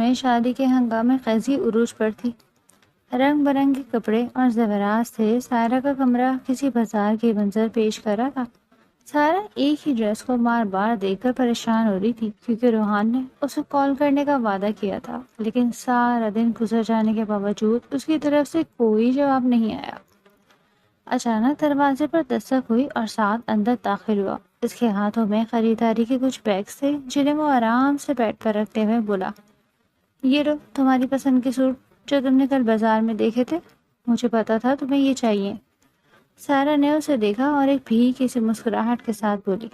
میں شادی کے ہنگامے خیزی عروج پر تھی۔ رنگ برنگے کپڑے اور زیورات تھے۔ سائرہ کا کمرہ کسی بازار کے منظر پیش کر رہا تھا۔ سائرہ ایک ہی ڈریس کو بار بار دیکھ کر پریشان ہو رہی تھی، کیونکہ روحان نے اسے کال کرنے کا وعدہ کیا تھا، لیکن سارا دن گزر جانے کے باوجود اس کی طرف سے کوئی جواب نہیں آیا۔ اچانک دروازے پر دستک ہوئی اور ساتھ اندر داخل ہوا۔ اس کے ہاتھوں میں خریداری کے کچھ بیگز تھے جنہیں وہ آرام سے بیڈ پر رکھتے ہوئے بولا، یہ لو تمہاری پسند کے سوٹ جو تم نے کل بازار میں دیکھے تھے، مجھے پتا تھا تمہیں یہ چاہیے۔ سائرہ نے اسے دیکھا اور ایک بھیکی سی مسکراہٹ کے ساتھ بولی،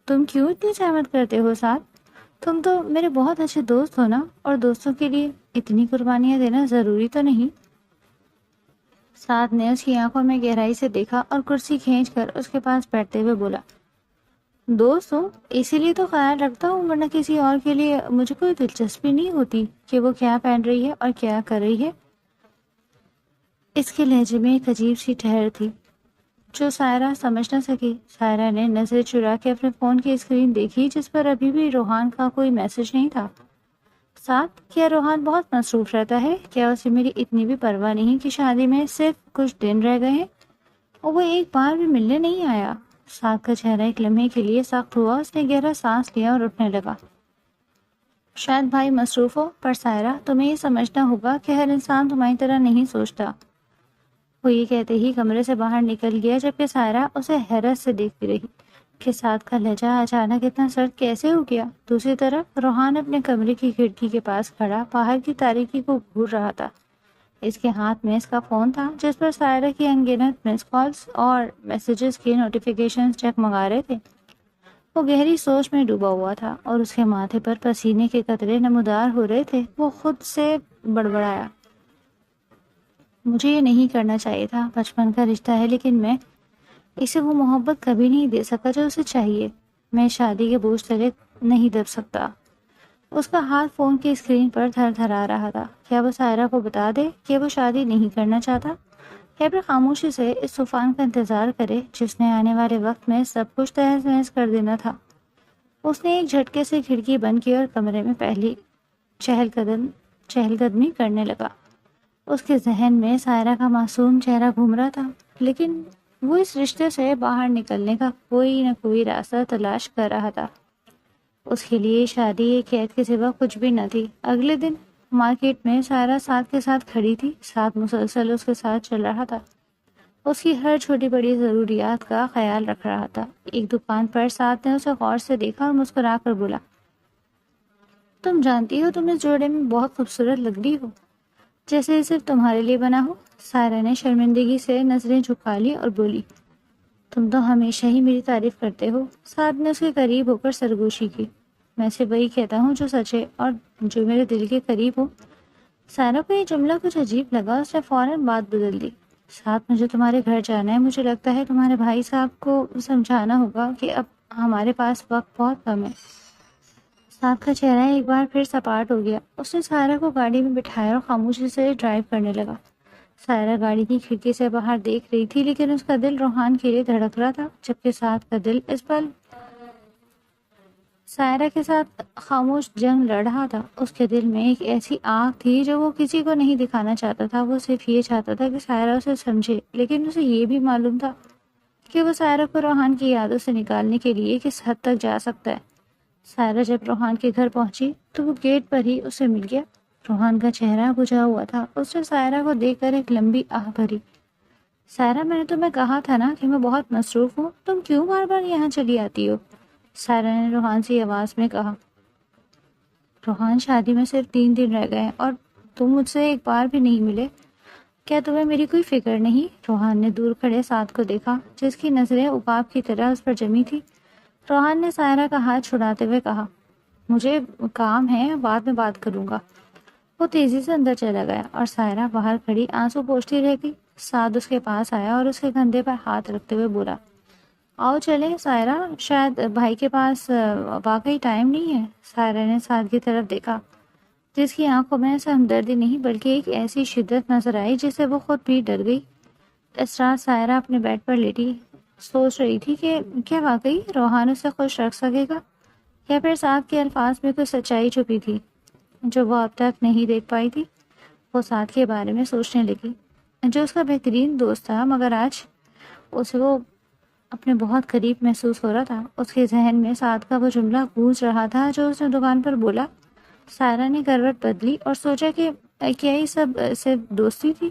تم کیوں اتنی زحمت کرتے ہو ساتھ؟ تم تو میرے بہت اچھے دوست ہو نا، اور دوستوں کے لیے اتنی قربانیاں دینا ضروری تو نہیں۔ ساتھ نے اس کی آنکھوں میں گہرائی سے دیکھا اور کرسی کھینچ کر اس کے پاس بیٹھتے ہوئے بولا، دوست ہوں اسی لیے تو خیال رکھتا ہوں، ورنہ کسی اور کے لیے مجھے کوئی دلچسپی نہیں ہوتی کہ وہ کیا پہن رہی ہے اور کیا کر رہی ہے۔ اس کے لہجے میں ایک عجیب سی ٹھہر تھی جو سائرہ سمجھ نہ سکی۔ سائرہ نے نظر چرا کے اپنے فون کی اسکرین دیکھی جس پر ابھی بھی روحان کا کوئی میسج نہیں تھا۔ ساتھ کیا روحان بہت مصروف رہتا ہے؟ کیا اسے میری اتنی بھی پرواہ نہیں کہ شادی میں صرف کچھ دن رہ گئے ہیں اور وہ ایک بار بھی ملنے نہیں آیا؟ ساتھ کا چہرہ ایک لمحے کے لیے سخت ہوا۔ اس نے گہرا سانس لیا اور اٹھنے لگا۔ شاید بھائی مصروف ہو، پر سائرہ تمہیں یہ سمجھنا ہوگا کہ ہر انسان تمہاری طرح نہیں سوچتا۔ وہ یہ کہتے ہی کمرے سے باہر نکل گیا، جبکہ سائرہ اسے حیرت سے دیکھتی رہی کہ ساتھ کا لہجہ اچانک اتنا سرد کیسے ہو گیا۔ دوسری طرف روحان اپنے کمرے کی کھڑکی کے پاس کھڑا باہر کی تاریکی کو گھور رہا تھا۔ اس کے ہاتھ میں اس کا فون تھا جس پر سائرہ کی انگنت مس کالز اور میسیجز کی نوٹیفیکیشنز چکمگا رہے تھے۔ وہ گہری سوچ میں ڈوبا ہوا تھا اور اس کے ماتھے پر پسینے کے قطرے نمودار ہو رہے تھے۔ وہ خود سے بڑبڑایا، مجھے یہ نہیں کرنا چاہیے تھا، بچپن کا رشتہ ہے، لیکن میں اسے وہ محبت کبھی نہیں دے سکا جو اسے چاہیے۔ میں شادی کے بوجھ تلے نہیں دب سکتا۔ اس کا ہاتھ فون کی اسکرین پر تھر تھر آ رہا تھا۔ کیا وہ سائرہ کو بتا دے کہ وہ شادی نہیں کرنا چاہتا، یا پھر خاموشی سے اس طوفان کا انتظار کرے جس نے آنے والے وقت میں سب کچھ تہز نہز کر دینا تھا؟ اس نے ایک جھٹکے سے کھڑکی بند کی اور کمرے میں پہلی چہل قدمی کرنے لگا۔ اس کے ذہن میں سائرہ کا معصوم چہرہ گھوم رہا تھا، لیکن وہ اس رشتے سے باہر نکلنے کا کوئی نہ کوئی راستہ تلاش کر رہا تھا۔ اس کے لیے شادی ایک قید کے سوا کچھ بھی نہ تھی۔ اگلے دن مارکیٹ میں سائرہ ساتھ کے ساتھ کھڑی تھی۔ ساتھ مسلسل اس کے ساتھ چل رہا تھا، اس کی ہر چھوٹی بڑی ضروریات کا خیال رکھ رہا تھا۔ ایک دکان پر ساتھ نے اسے غور سے دیکھا اور مسکرا کر بولا، تم جانتی ہو تم اس جوڑے میں بہت خوبصورت لگ رہی ہو، جیسے یہ صرف تمہارے لیے بنا ہو۔ سائرہ نے شرمندگی سے نظریں جھکا لی اور بولی، تم تو ہمیشہ ہی میری تعریف کرتے ہو۔ ساتھ نے اس کے قریب ہو کر سرگوشی کی، میں سے وہی کہتا ہوں جو سچ ہے اور جو میرے دل کے قریب ہو۔ سائرہ کو یہ جملہ کچھ عجیب لگا، اس نے فوراً بات بدل دی، ساتھ مجھے تمہارے گھر جانا ہے۔ مجھے لگتا ہے تمہارے بھائی صاحب کو سمجھانا ہوگا کہ اب ہمارے پاس وقت بہت کم ہے۔ ساتھ کا چہرہ ایک بار پھر سپاٹ ہو گیا۔ اس نے سائرہ کو گاڑی میں بٹھایا اور خاموشی سے ڈرائیو کرنے لگا۔ سائرہ گاڑی کی کھڑکی سے باہر دیکھ رہی تھی، لیکن اس کا دل روحان کے لیے دھڑک رہا تھا، جبکہ ساتھ کا دل اس پل سائرہ کے ساتھ خاموش جنگ لڑ رہا تھا۔ اس کے دل میں ایک ایسی آگ تھی جو وہ کسی کو نہیں دکھانا چاہتا تھا۔ وہ صرف یہ چاہتا تھا کہ سائرہ اسے سمجھے، لیکن اسے یہ بھی معلوم تھا کہ وہ سائرہ کو روحان کی یادوں سے نکالنے کے لیے کس حد تک جا سکتا ہے۔ سائرہ جب روحان کے گھر پہنچی تو وہ گیٹ پر ہی اسے مل گیا۔ روحان کا چہرہ بجھا ہوا تھا۔ اس نے سائرہ کو دیکھ کر ایک لمبی آہ بھری۔ سائرہ، میں نے تمہیں کہا تھا نا کہ میں بہت مصروف ہوں، تم کیوں بار بار یہاں چلی آتی ہو؟ سائرہ نے روحان سی آواز میں کہا۔ روحان، شادی میں صرف 3 دن رہ گئے اور تم مجھ سے ایک بار بھی نہیں ملے، کیا تمہیں میری کوئی فکر نہیں؟ روحان نے دور کھڑے ساتھ کو دیکھا جس کی نظریں عقاب کی طرح اس پر جمی تھی۔ روحان نے سائرہ کا ہاتھ چھڑاتے ہوئے کہا، مجھے کام ہے، بعد میں بات کروں گا۔ وہ تیزی سے اندر چلا گیا اور سائرہ باہر کھڑی آنسو پوچھتی رہ گئی۔ سعد اس کے پاس آیا اور اس کے کندھے پر ہاتھ رکھتے ہوئے بولا، آؤ چلیں سائرہ، شاید بھائی کے پاس واقعی ٹائم نہیں ہے۔ سائرہ نے سعد کی طرف دیکھا جس کی آنکھوں میں ایسا ہمدردی نہیں بلکہ ایک ایسی شدت نظر آئی جس سے وہ خود بھی ڈر گئی۔ اس رات سائرہ اپنے بیڈ پر لیٹی سوچ رہی تھی کہ کیا واقعی روحان اسے خوش رکھ سکے گا، یا پھر سعد کے الفاظ میں کوئی سچائی چھپی تھی۔ جو وہ اب تک نہیں دیکھ پائی تھی۔ وہ سعد کے بارے میں سوچنے لگی، جو اس کا بہترین دوست تھا، مگر آج اسے وہ اپنے بہت قریب محسوس ہو رہا تھا۔ اس کے ذہن میں سعد کا وہ جملہ گونج رہا تھا جو اس نے دکان پر بولا۔ سائرہ نے کروٹ بدلی اور سوچا کہ کیا یہ سب صرف دوستی تھی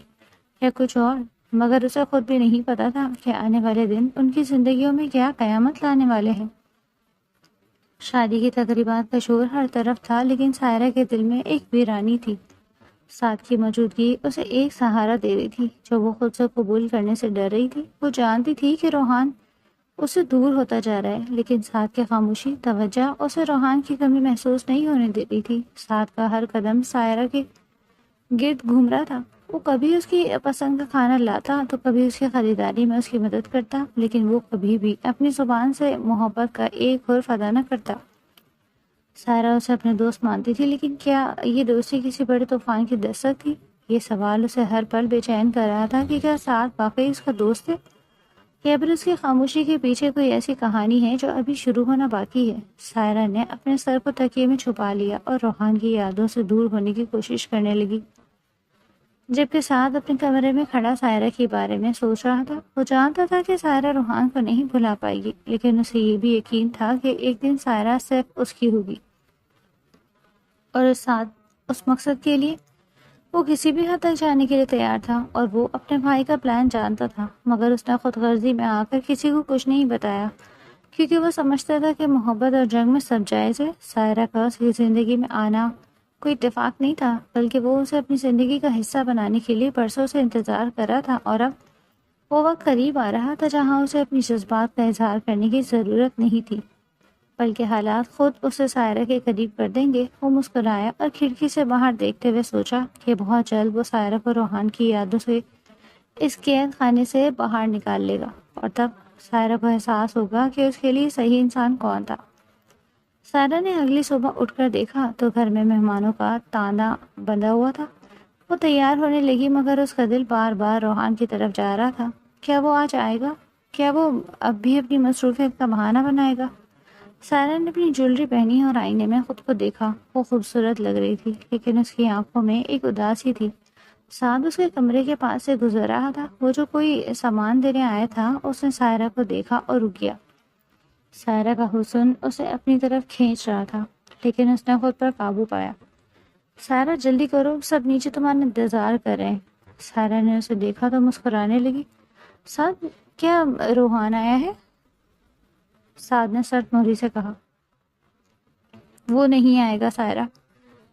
یا کچھ اور، مگر اسے خود بھی نہیں پتا تھا کہ آنے والے دن ان کی زندگیوں میں کیا قیامت لانے والے ہیں۔ شادی کی تقریبات کا شور ہر طرف تھا، لیکن سائرہ کے دل میں ایک ویرانی تھی۔ سعد کی موجودگی اسے ایک سہارا دے رہی تھی جو وہ خود سے قبول کرنے سے ڈر رہی تھی۔ وہ جانتی تھی کہ روحان اس سے دور ہوتا جا رہا ہے، لیکن سعد کی خاموشی توجہ اسے روحان کی کمی محسوس نہیں ہونے دے رہی تھی۔ سعد کا ہر قدم سائرہ کے گرد گھوم رہا تھا۔ وہ کبھی اس کی پسند کا کھانا لاتا تو کبھی اس کی خریداری میں اس کی مدد کرتا، لیکن وہ کبھی بھی اپنی زبان سے محبت کا ایک حرف ادا نہ کرتا۔ سائرہ اسے اپنے دوست مانتی تھی، لیکن کیا یہ دوستی کسی بڑے طوفان کی دستک تھی؟ یہ سوال اسے ہر پل بے چین کر رہا تھا کہ کیا سعد واقعی اس کا دوست ہے یا پھر اس کی خاموشی کے پیچھے کوئی ایسی کہانی ہے جو ابھی شروع ہونا باقی ہے۔ سائرہ نے اپنے سر کو تکیے میں چھپا لیا اور روحان کی یادوں سے دور ہونے کی کوشش کرنے لگی، جبکہ سعد اپنے کمرے میں کھڑا سائرہ کے بارے میں سوچ رہا تھا۔ وہ جانتا تھا کہ سائرہ روحان کو نہیں بھلا پائے گی، لیکن اسے یہ بھی یقین تھا کہ ایک دن سائرہ صرف اس کی ہوگی، اور سعد اس مقصد کے لیے وہ کسی بھی حد تک جانے کے لیے تیار تھا۔ اور وہ اپنے بھائی کا پلان جانتا تھا، مگر اس نے خود غرضی میں آ کر کسی کو کچھ نہیں بتایا، کیونکہ وہ سمجھتا تھا کہ محبت اور جنگ میں سب جائز ہے۔ سائرہ کا اس کی زندگی میں آنا کوئی اتفاق نہیں تھا، بلکہ وہ اسے اپنی زندگی کا حصہ بنانے کے لیے برسوں سے انتظار کر رہا تھا، اور اب وہ وقت قریب آ رہا تھا جہاں اسے اپنی جذبات کا اظہار کرنے کی ضرورت نہیں تھی، بلکہ حالات خود اسے سائرہ کے قریب کر دیں گے۔ وہ مسکرایا اور کھڑکی سے باہر دیکھتے ہوئے سوچا کہ بہت جلد وہ سائرہ کو روحان کی یادوں سے اس قید خانے سے باہر نکال لے گا، اور تب سائرہ کو احساس ہوگا کہ اس کے لیے صحیح انسان کون تھا۔ سائرہ نے اگلی صبح اٹھ کر دیکھا تو گھر میں مہمانوں کا تانا بندھا ہوا تھا۔ وہ تیار ہونے لگی، مگر اس کا دل بار بار روحان کی طرف جا رہا تھا۔ کیا وہ آج آئے گا؟ کیا وہ اب بھی اپنی مصروفیت کا بہانہ بنائے گا؟ سائرہ نے اپنی جویلری پہنی اور آئینے میں خود کو دیکھا۔ وہ خوبصورت لگ رہی تھی، لیکن اس کی آنکھوں میں ایک اداسی تھی۔ سعد اس کے کمرے کے پاس سے گزر رہا تھا۔ وہ جو کوئی سامان دینے آیا تھا، اس نے سائرہ کو دیکھا اور رک گیا۔ سائرہ کا حسن اسے اپنی طرف کھینچ رہا تھا، لیکن اس نے خود پر قابو پایا۔ سائرہ جلدی کرو، سب نیچے تمہارا انتظار کر رہے ہیں۔ سائرہ نے اسے دیکھا تو مسکرانے لگی۔ سعد، کیا روحان آیا ہے؟ سعد نے سرد مہری سے کہا۔ وہ نہیں آئے گا سائرہ،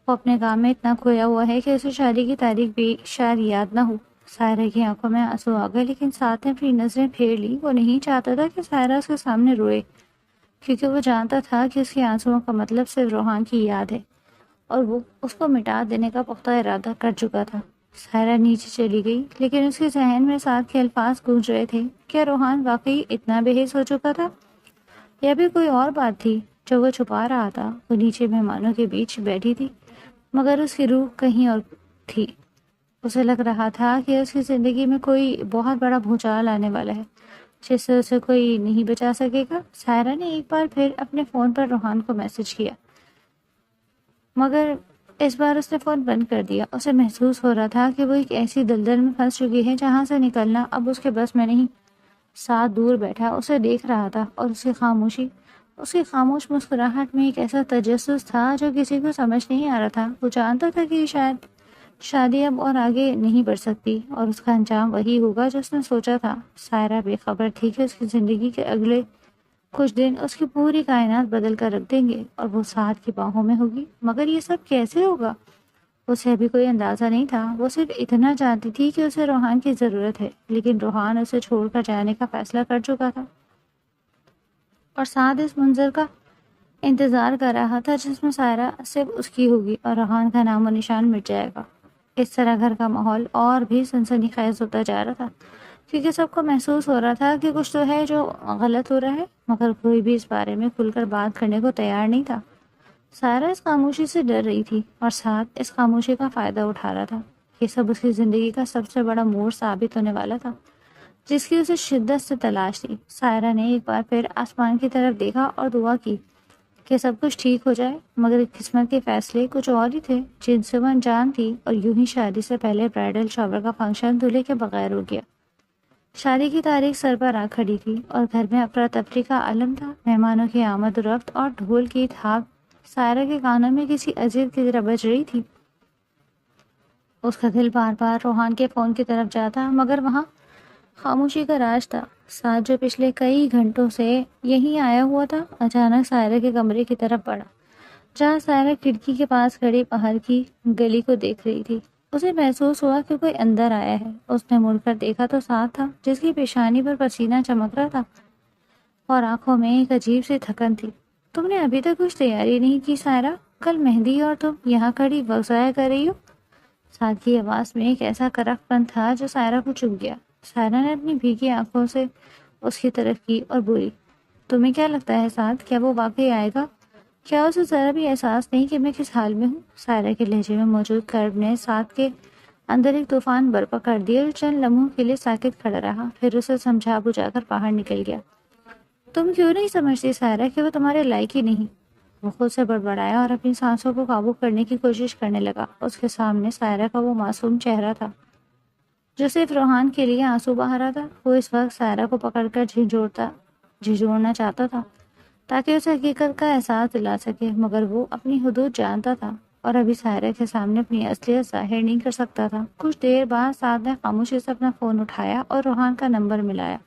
وہ اپنے کام میں اتنا کھویا ہوا ہے کہ اسے شادی کی تاریخ بھی شاید یاد نہ ہو۔ سائرہ کی آنکھوں میں آنسو آ گئے، لیکن سعد نے اپنی نظریں پھیر لی۔ وہ نہیں چاہتا تھا کہ سائرہ اس کے سامنے روئے، کیونکہ وہ جانتا تھا کہ اس کے آنسوؤں کا مطلب صرف روحان کی یاد ہے، اور وہ اس کو مٹا دینے کا پختہ ارادہ کر چکا تھا۔ سائرہ نیچے چلی گئی، لیکن اس کے ذہن میں سعد کے الفاظ گونج رہے تھے۔ کیا روحان واقعی اتنا بے حس ہو چکا تھا، یا بھی کوئی اور بات تھی جو وہ چھپا رہا تھا؟ وہ نیچے مہمانوں کے بیچ بیٹھی تھی، مگر اس کی روح کہیں اور تھی۔ اسے لگ رہا تھا کہ اس کی زندگی میں کوئی بہت بڑا بھونچال آنے والا ہے، جس سے اسے کوئی نہیں بچا سکے گا۔ سائرہ نے ایک بار پھر اپنے فون پر روحان کو میسج کیا، مگر اس بار اس نے فون بند کر دیا۔ اسے محسوس ہو رہا تھا کہ وہ ایک ایسی دلدل میں پھنس چکی ہے جہاں سے نکلنا اب اس کے بس میں نہیں۔ ساتھ دور بیٹھا اسے دیکھ رہا تھا، اور اس کی خاموش مسکراہٹ میں ایک ایسا تجسس تھا جو کسی کو سمجھ نہیں آ رہا تھا۔ وہ جانتا تھا کہ شاید شادی اب اور آگے نہیں بڑھ سکتی، اور اس کا انجام وہی ہوگا جو اس نے سوچا تھا۔ سائرہ بے خبر تھی کہ اس کی زندگی کے اگلے کچھ دن اس کی پوری کائنات بدل کر رکھ دیں گے، اور وہ سعد کی باہوں میں ہوگی۔ مگر یہ سب کیسے ہوگا؟ اسے ابھی کوئی اندازہ نہیں تھا۔ وہ صرف اتنا جانتی تھی کہ اسے روحان کی ضرورت ہے، لیکن روحان اسے چھوڑ کر جانے کا فیصلہ کر چکا تھا، اور سعد اس منظر کا انتظار کر رہا تھا جس میں سائرہ صرف اس کی ہوگی اور روحان کا نام و نشان مٹ جائے گا۔ اس طرح گھر کا ماحول اور بھی سنسنی خیز ہوتا جا رہا تھا، کیونکہ سب کو محسوس ہو رہا تھا کہ کچھ تو ہے جو غلط ہو رہا ہے، مگر کوئی بھی اس بارے میں کھل کر بات کرنے کو تیار نہیں تھا۔ سائرہ اس خاموشی سے ڈر رہی تھی، اور سعد اس خاموشی کا فائدہ اٹھا رہا تھا۔ یہ سب اس کی زندگی کا سب سے بڑا موڑ ثابت ہونے والا تھا، جس کی اسے شدت سے تلاش تھی۔ سائرہ نے ایک بار پھر آسمان کی طرف دیکھا اور دعا کی کہ سب کچھ ٹھیک ہو جائے، مگر قسمت کے فیصلے کچھ اور ہی تھے جن سے وہ انجان تھی، اور یوں ہی شادی سے پہلے برائڈل شاور کا فنکشن دولہے کے بغیر ہو گیا۔ شادی کی تاریخ سر پر آ کھڑی تھی اور گھر میں افراتفری کا عالم تھا۔ مہمانوں کی آمد و رفت اور ڈھول کی تھاپ سائرہ کے کانوں میں کسی عجیب کی طرح بج رہی تھی۔ اس کا دل بار بار روحان کے فون کی طرف جاتا، مگر وہاں خاموشی کا راج تھا۔ ساتھ جو پچھلے کئی گھنٹوں سے یہیں آیا ہوا تھا، اچانک سائرہ کے کمرے کی طرف بڑھا، جہاں سائرہ کھڑکی کے پاس کھڑی باہر کی گلی کو دیکھ رہی تھی۔ اسے محسوس ہوا کہ کوئی اندر آیا ہے۔ اس نے مڑ کر دیکھا تو ساتھ تھا، جس کی پیشانی پر پسینہ چمک رہا تھا اور آنکھوں میں ایک عجیب سی تھکن تھی۔ تم نے ابھی تک کچھ تیاری نہیں کی سائرہ؟ کل مہندی اور تم یہاں کھڑی وقت ضائع کر رہی ہو۔ ساتھ کی آواز میں ایک ایسا کرخت پن تھا جو سائرہ کو چبھ گیا۔ سائرہ نے اپنی بھیگی آنکھوں سے اس کی طرف کی اور بولی، تمہیں کیا لگتا ہے ساتھ، کیا وہ واقعی آئے گا؟ کیا اسے ذرا بھی احساس نہیں کہ میں کس حال میں ہوں؟ سائرہ کے لہجے میں موجود کرب نے ساتھ کے اندر ایک طوفان برپا کر دیا، اور چند لمحوں کے لیے ساکت کھڑا رہا، پھر اسے سمجھا بجھا کر باہر نکل گیا۔ تم کیوں نہیں سمجھتی سائرہ کہ وہ تمہارے لائق ہی نہیں؟ وہ خود سے بڑبڑایا اور اپنی سانسوں کو قابو کرنے کی کوشش کرنے لگا۔ اس کے سامنے سائرہ کا وہ معصوم چہرہ تھا جو صرف روحان کے لیے آنسو بہا رہا تھا۔ وہ اس وقت سائرہ کو پکڑ کر جھنجھوڑنا چاہتا تھا تاکہ اسے حقیقت کا احساس دلا سکے، مگر وہ اپنی حدود جانتا تھا اور ابھی سائرہ کے سامنے اپنی اصلیت ظاہر نہیں کر سکتا تھا۔ کچھ دیر بعد سعد نے خاموشی سے اپنا فون اٹھایا اور روحان کا نمبر ملایا۔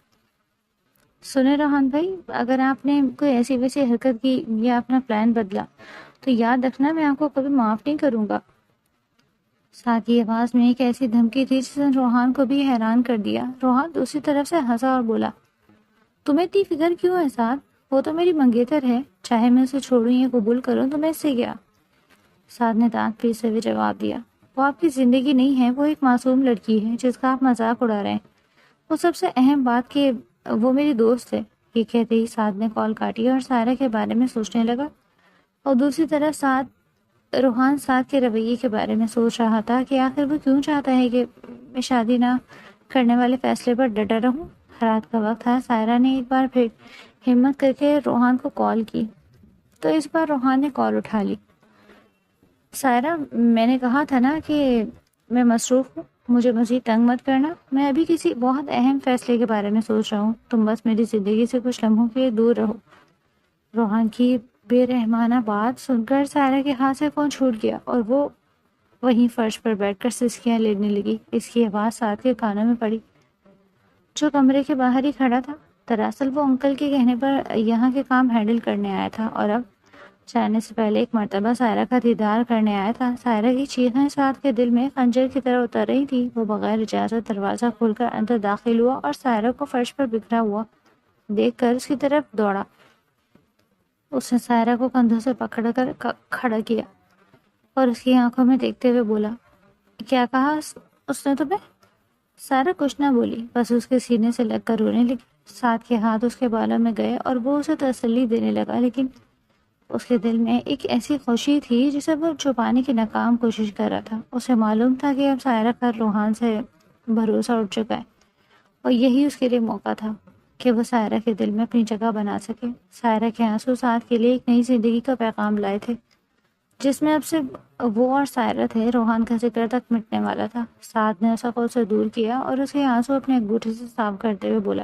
سنیں روحان بھائی، اگر آپ نے کوئی ایسی ویسی حرکت کی یا اپنا پلان بدلا تو یاد رکھنا میں آپ کو کبھی معاف نہیں کروں گا۔ ساتھ کی آواز میں ایک ایسی دھمکی تھی جس نے روحان کو بھی حیران کر دیا۔ روحان دوسری طرف سے ہنسا اور بولا، تمہیں اتنی فکر کیوں ہے سعد؟ وہ تو میری منگیتر ہے، چاہے میں اسے چھوڑوں یا قبول کروں تو میں اس سے کیا؟ سعد نے دانت پیستے ہوئے جواب دیا، وہ آپ کی زندگی نہیں ہے، وہ ایک معصوم لڑکی ہے جس کا آپ مذاق اڑا رہے ہیں۔ وہ سب سے اہم بات کہ وہ میری دوست ہے۔ یہ کہتے ہی سعد نے کال کاٹی اور سائرہ کے بارے میں سوچنے لگا، اور دوسری طرف روحان سعد کے رویے کے بارے میں سوچ رہا تھا کہ آخر وہ کیوں چاہتا ہے کہ میں شادی نہ کرنے والے فیصلے پر ڈٹا رہوں۔ رات کا وقت تھا۔ سائرہ نے ایک بار پھر ہمت کر کے روحان کو کال کی تو اس بار روحان نے کال اٹھا لی۔ سائرہ، میں نے کہا تھا نا کہ میں مصروف ہوں، مجھے مزید تنگ مت کرنا، میں ابھی کسی بہت اہم فیصلے کے بارے میں سوچ رہا ہوں، تم بس میری زندگی سے کچھ لمحوں کے لیے دور رہو۔ روحان کی بے رحمانہ بات سن کر سائرہ کے ہاتھ سے فون چھوٹ گیا اور وہ وہیں فرش پر بیٹھ کر سسکیاں لینے لگی۔ اس کی آواز ساتھ کے کانوں میں پڑی جو کمرے کے باہر ہی کھڑا تھا۔ دراصل وہ انکل کے کہنے پر یہاں کے کام ہینڈل کرنے آیا تھا اور اب جانے سے پہلے ایک مرتبہ سائرہ کا دیدار کرنے آیا تھا۔ سائرہ کی چیخیں ساتھ کے دل میں خنجر کی طرح اتر رہی تھی۔ وہ بغیر اجازت دروازہ کھول کر اندر داخل ہوا اور سائرہ کو فرش پر بکھرا ہوا دیکھ کر اس کی طرف دوڑا۔ اس نے سائرہ کو کندھوں سے پکڑ کر کھڑا کیا اور اس کی آنکھوں میں دیکھتے ہوئے بولا، کیا کہا اس نے تمہیں؟ سائرہ کچھ نہ بولی، بس اس کے سینے سے لگ کر رونے لگی۔ ساتھ کے ہاتھ اس کے بالوں میں گئے اور وہ اسے تسلی دینے لگا، لیکن اس کے دل میں ایک ایسی خوشی تھی جسے وہ چھپانے کی ناکام کوشش کر رہا تھا۔ اسے معلوم تھا کہ اب سائرہ کا روحان سے بھروسہ اٹھ چکا ہے اور یہی اس کے لیے موقع تھا کہ وہ سائرہ کے دل میں اپنی جگہ بنا سکے۔ سائرہ کے آنسو ساتھ کے لیے ایک نئی زندگی کا پیغام لائے تھے جس میں اب صرف وہ اور سائرہ تھے۔ روحان کا ذکر تک مٹنے والا تھا۔ سعد نے اسے خود سے دور کیا اور اس کے آنسو اپنے انگوٹھے سے صاف کرتے ہوئے بولا،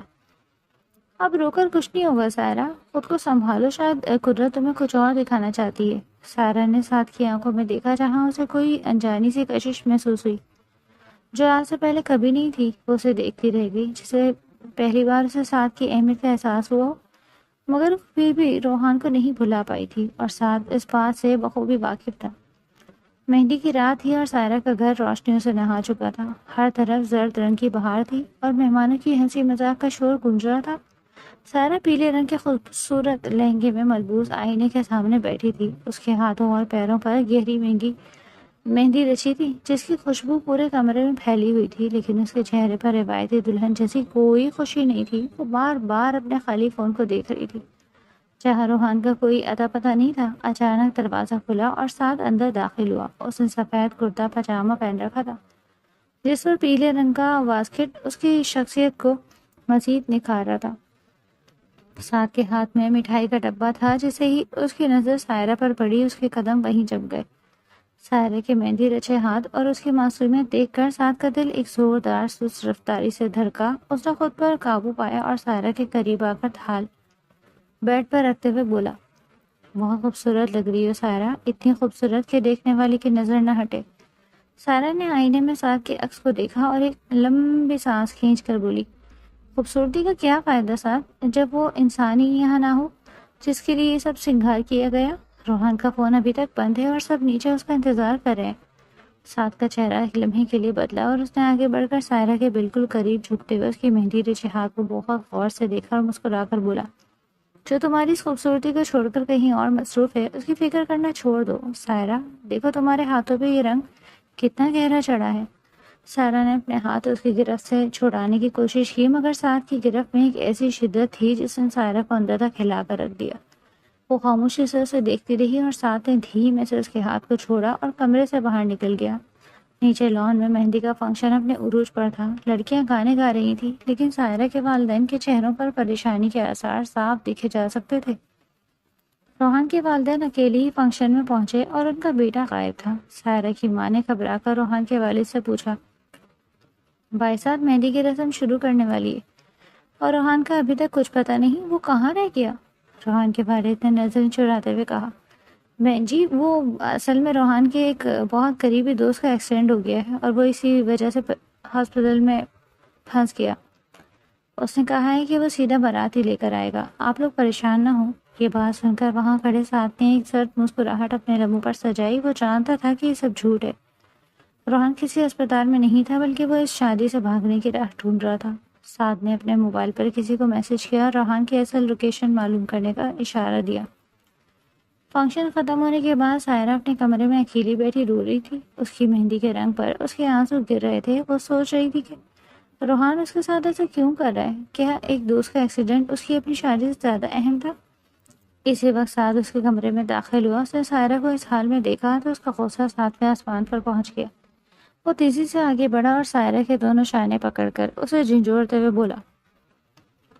اب رو کر کچھ نہیں ہوگا سائرہ، خود کو سنبھالو، شاید قدرت تمہیں کچھ اور دکھانا چاہتی ہے۔ سائرہ نے سعد کی آنکھوں میں دیکھا جہاں اسے کوئی انجانی سی کشش محسوس ہوئی جو آج سے پہلے کبھی نہیں تھی۔ وہ اسے دیکھتی رہ گئی، جسے پہلی بار اسے سعد کی اہمیت کا احساس ہوا، مگر پھر بھی روحان کو نہیں بھلا پائی تھی اور سعد اس بات سے بخوبی واقف تھا۔ مہندی کی رات تھی اور سائرہ کا گھر روشنیوں سے نہا چکا تھا۔ ہر طرف زرد رنگ کی بہار تھی اور مہمانوں کی ہنسی مذاق کا شور گونج رہا تھا۔ سائرہ پیلے رنگ کے خوبصورت لہنگے میں ملبوس آئینے کے سامنے بیٹھی تھی۔ اس کے ہاتھوں اور پیروں پر گہری مہندی رچی تھی جس کی خوشبو پورے کمرے میں پھیلی ہوئی تھی، لیکن اس کے چہرے پر روایتی دلہن جیسی کوئی خوشی نہیں تھی۔ وہ بار بار اپنے خالی فون کو دیکھ رہی تھی جہاں روحان کا کوئی اتا پتہ نہیں تھا۔ اچانک دروازہ کھلا اور سعد اندر داخل ہوا۔ اس نے سفید کرتا پاجامہ پہن رکھا تھا جس پر پیلے رنگ کا واسکٹ اس کی شخصیت کو مزید نکھار رہا تھا۔ ساتھ کے ہاتھ میں مٹھائی کا ڈبہ تھا، جسے ہی اس کی نظر سائرہ پر پڑی اس کے قدم وہیں جم گئے۔ سائرہ کے مہندی رچے ہاتھ اور اس کی معصومیت دیکھ کر ساتھ کا دل ایک زوردار سست رفتاری سے دھڑکا۔ اس نے خود پر قابو پایا اور سائرہ کے قریب آ کر تھال بیڈ پر رکھتے ہوئے بولا، بہت خوبصورت لگ رہی ہو سائرہ، اتنی خوبصورت کہ دیکھنے والی کی نظر نہ ہٹے۔ سائرہ نے آئینے میں ساتھ کے عکس کو دیکھا اور ایک لمبی سانس کھینچ کر بولی، خوبصورتی کا کیا فائدہ ساتھ، جب وہ انسان ہی یہاں نہ ہو جس کے لیے یہ سب سنگھار کیا گیا؟ روحان کا فون ابھی تک بند ہے اور سب نیچے اس کا انتظار کر رہے ہیں۔ ساتھ کا چہرہ ایک لمحے کے لیے بدلا اور اس نے آگے بڑھ کر سائرہ کے بالکل قریب جھکتے ہوئے اس کی مہندی رچے ہاتھ کو بہت غور سے دیکھا اور مسکرا کر بولا، جو تمہاری اس خوبصورتی کو چھوڑ کر کہیں اور مصروف ہے اس کی فکر کرنا چھوڑ دو۔ سائرہ، دیکھو تمہارے ہاتھوں پہ یہ رنگ کتنا گہرا چڑھا ہے۔ سائرہ نے اپنے ہاتھ اس کی گرفت سے چھڑانے کی کوشش کی، مگر ساتھ کی گرفت میں ایک ایسی شدت تھی جس نے سائرہ کو اندر تک ہلا کر رکھ دیا۔ وہ خاموشی سے اسے دیکھتی رہی اور ساتھ نے دھیمے سے اس کے ہاتھ کو چھوڑا اور کمرے سے باہر نکل گیا۔ نیچے لان میں مہندی کا فنکشن اپنے عروج پر تھا۔ لڑکیاں گانے گا رہی تھیں، لیکن سائرہ کے والدین کے چہروں پر پریشانی کے آثار صاف دیکھے جا سکتے تھے۔ روحان کے والدین اکیلے ہی فنکشن میں پہنچے اور ان کا بیٹا غائب تھا۔ سائرہ کی ماں نے گھبرا کر روحان کے والد سے پوچھا، بھائی صاحب مہندی کی رسم شروع کرنے والی ہے اور روحان کا ابھی تک کچھ پتہ نہیں، وہ کہاں رہ گیا؟ روحان کے والد نے نظر چڑھاتے ہوئے کہا، بہن جی وہ اصل میں روحان کے ایک بہت قریبی دوست کا ایکسیڈنٹ ہو گیا ہے اور وہ اسی وجہ سے ہاسپٹل میں پھنس گیا۔ اس نے کہا ہے کہ وہ سیدھا بارات ہی لے کر آئے گا، آپ لوگ پریشان نہ ہوں۔ یہ بات سن کر وہاں کھڑے ساتھ نے ایک سرد مسکراہٹ اپنے لبوں پر سجائی۔ وہ جانتا تھا کہ یہ سب جھوٹ ہے۔ روحان کسی اسپتال میں نہیں تھا، بلکہ وہ اس شادی سے بھاگنے کی راہ ڈھونڈ رہا تھا۔ سعد نے اپنے موبائل پر کسی کو میسج کیا اور روحان کی اصل لوکیشن معلوم کرنے کا اشارہ دیا۔ فنکشن ختم ہونے کے بعد سائرہ اپنے کمرے میں اکیلی بیٹھی رو رہی تھی۔ اس کی مہندی کے رنگ پر اس کے آنسو گر رہے تھے۔ وہ سوچ رہی تھی کہ روحان اس کے ساتھ ایسا کیوں کر رہا ہے؟ کیا ایک دوست کا ایکسیڈنٹ اس کی اپنی شادی سے زیادہ اہم تھا؟ اسی وقت سعد اس کے کمرے میں داخل ہوا۔ اس نے سائرہ کو اس حال میں دیکھا تو اس کا غصہ ساتویں آسمان پر پہنچ گیا۔ وہ تیزی سے آگے بڑھا اور سائرہ کے دونوں شانے پکڑ کر اسے جھنجھوڑتے ہوئے بولا،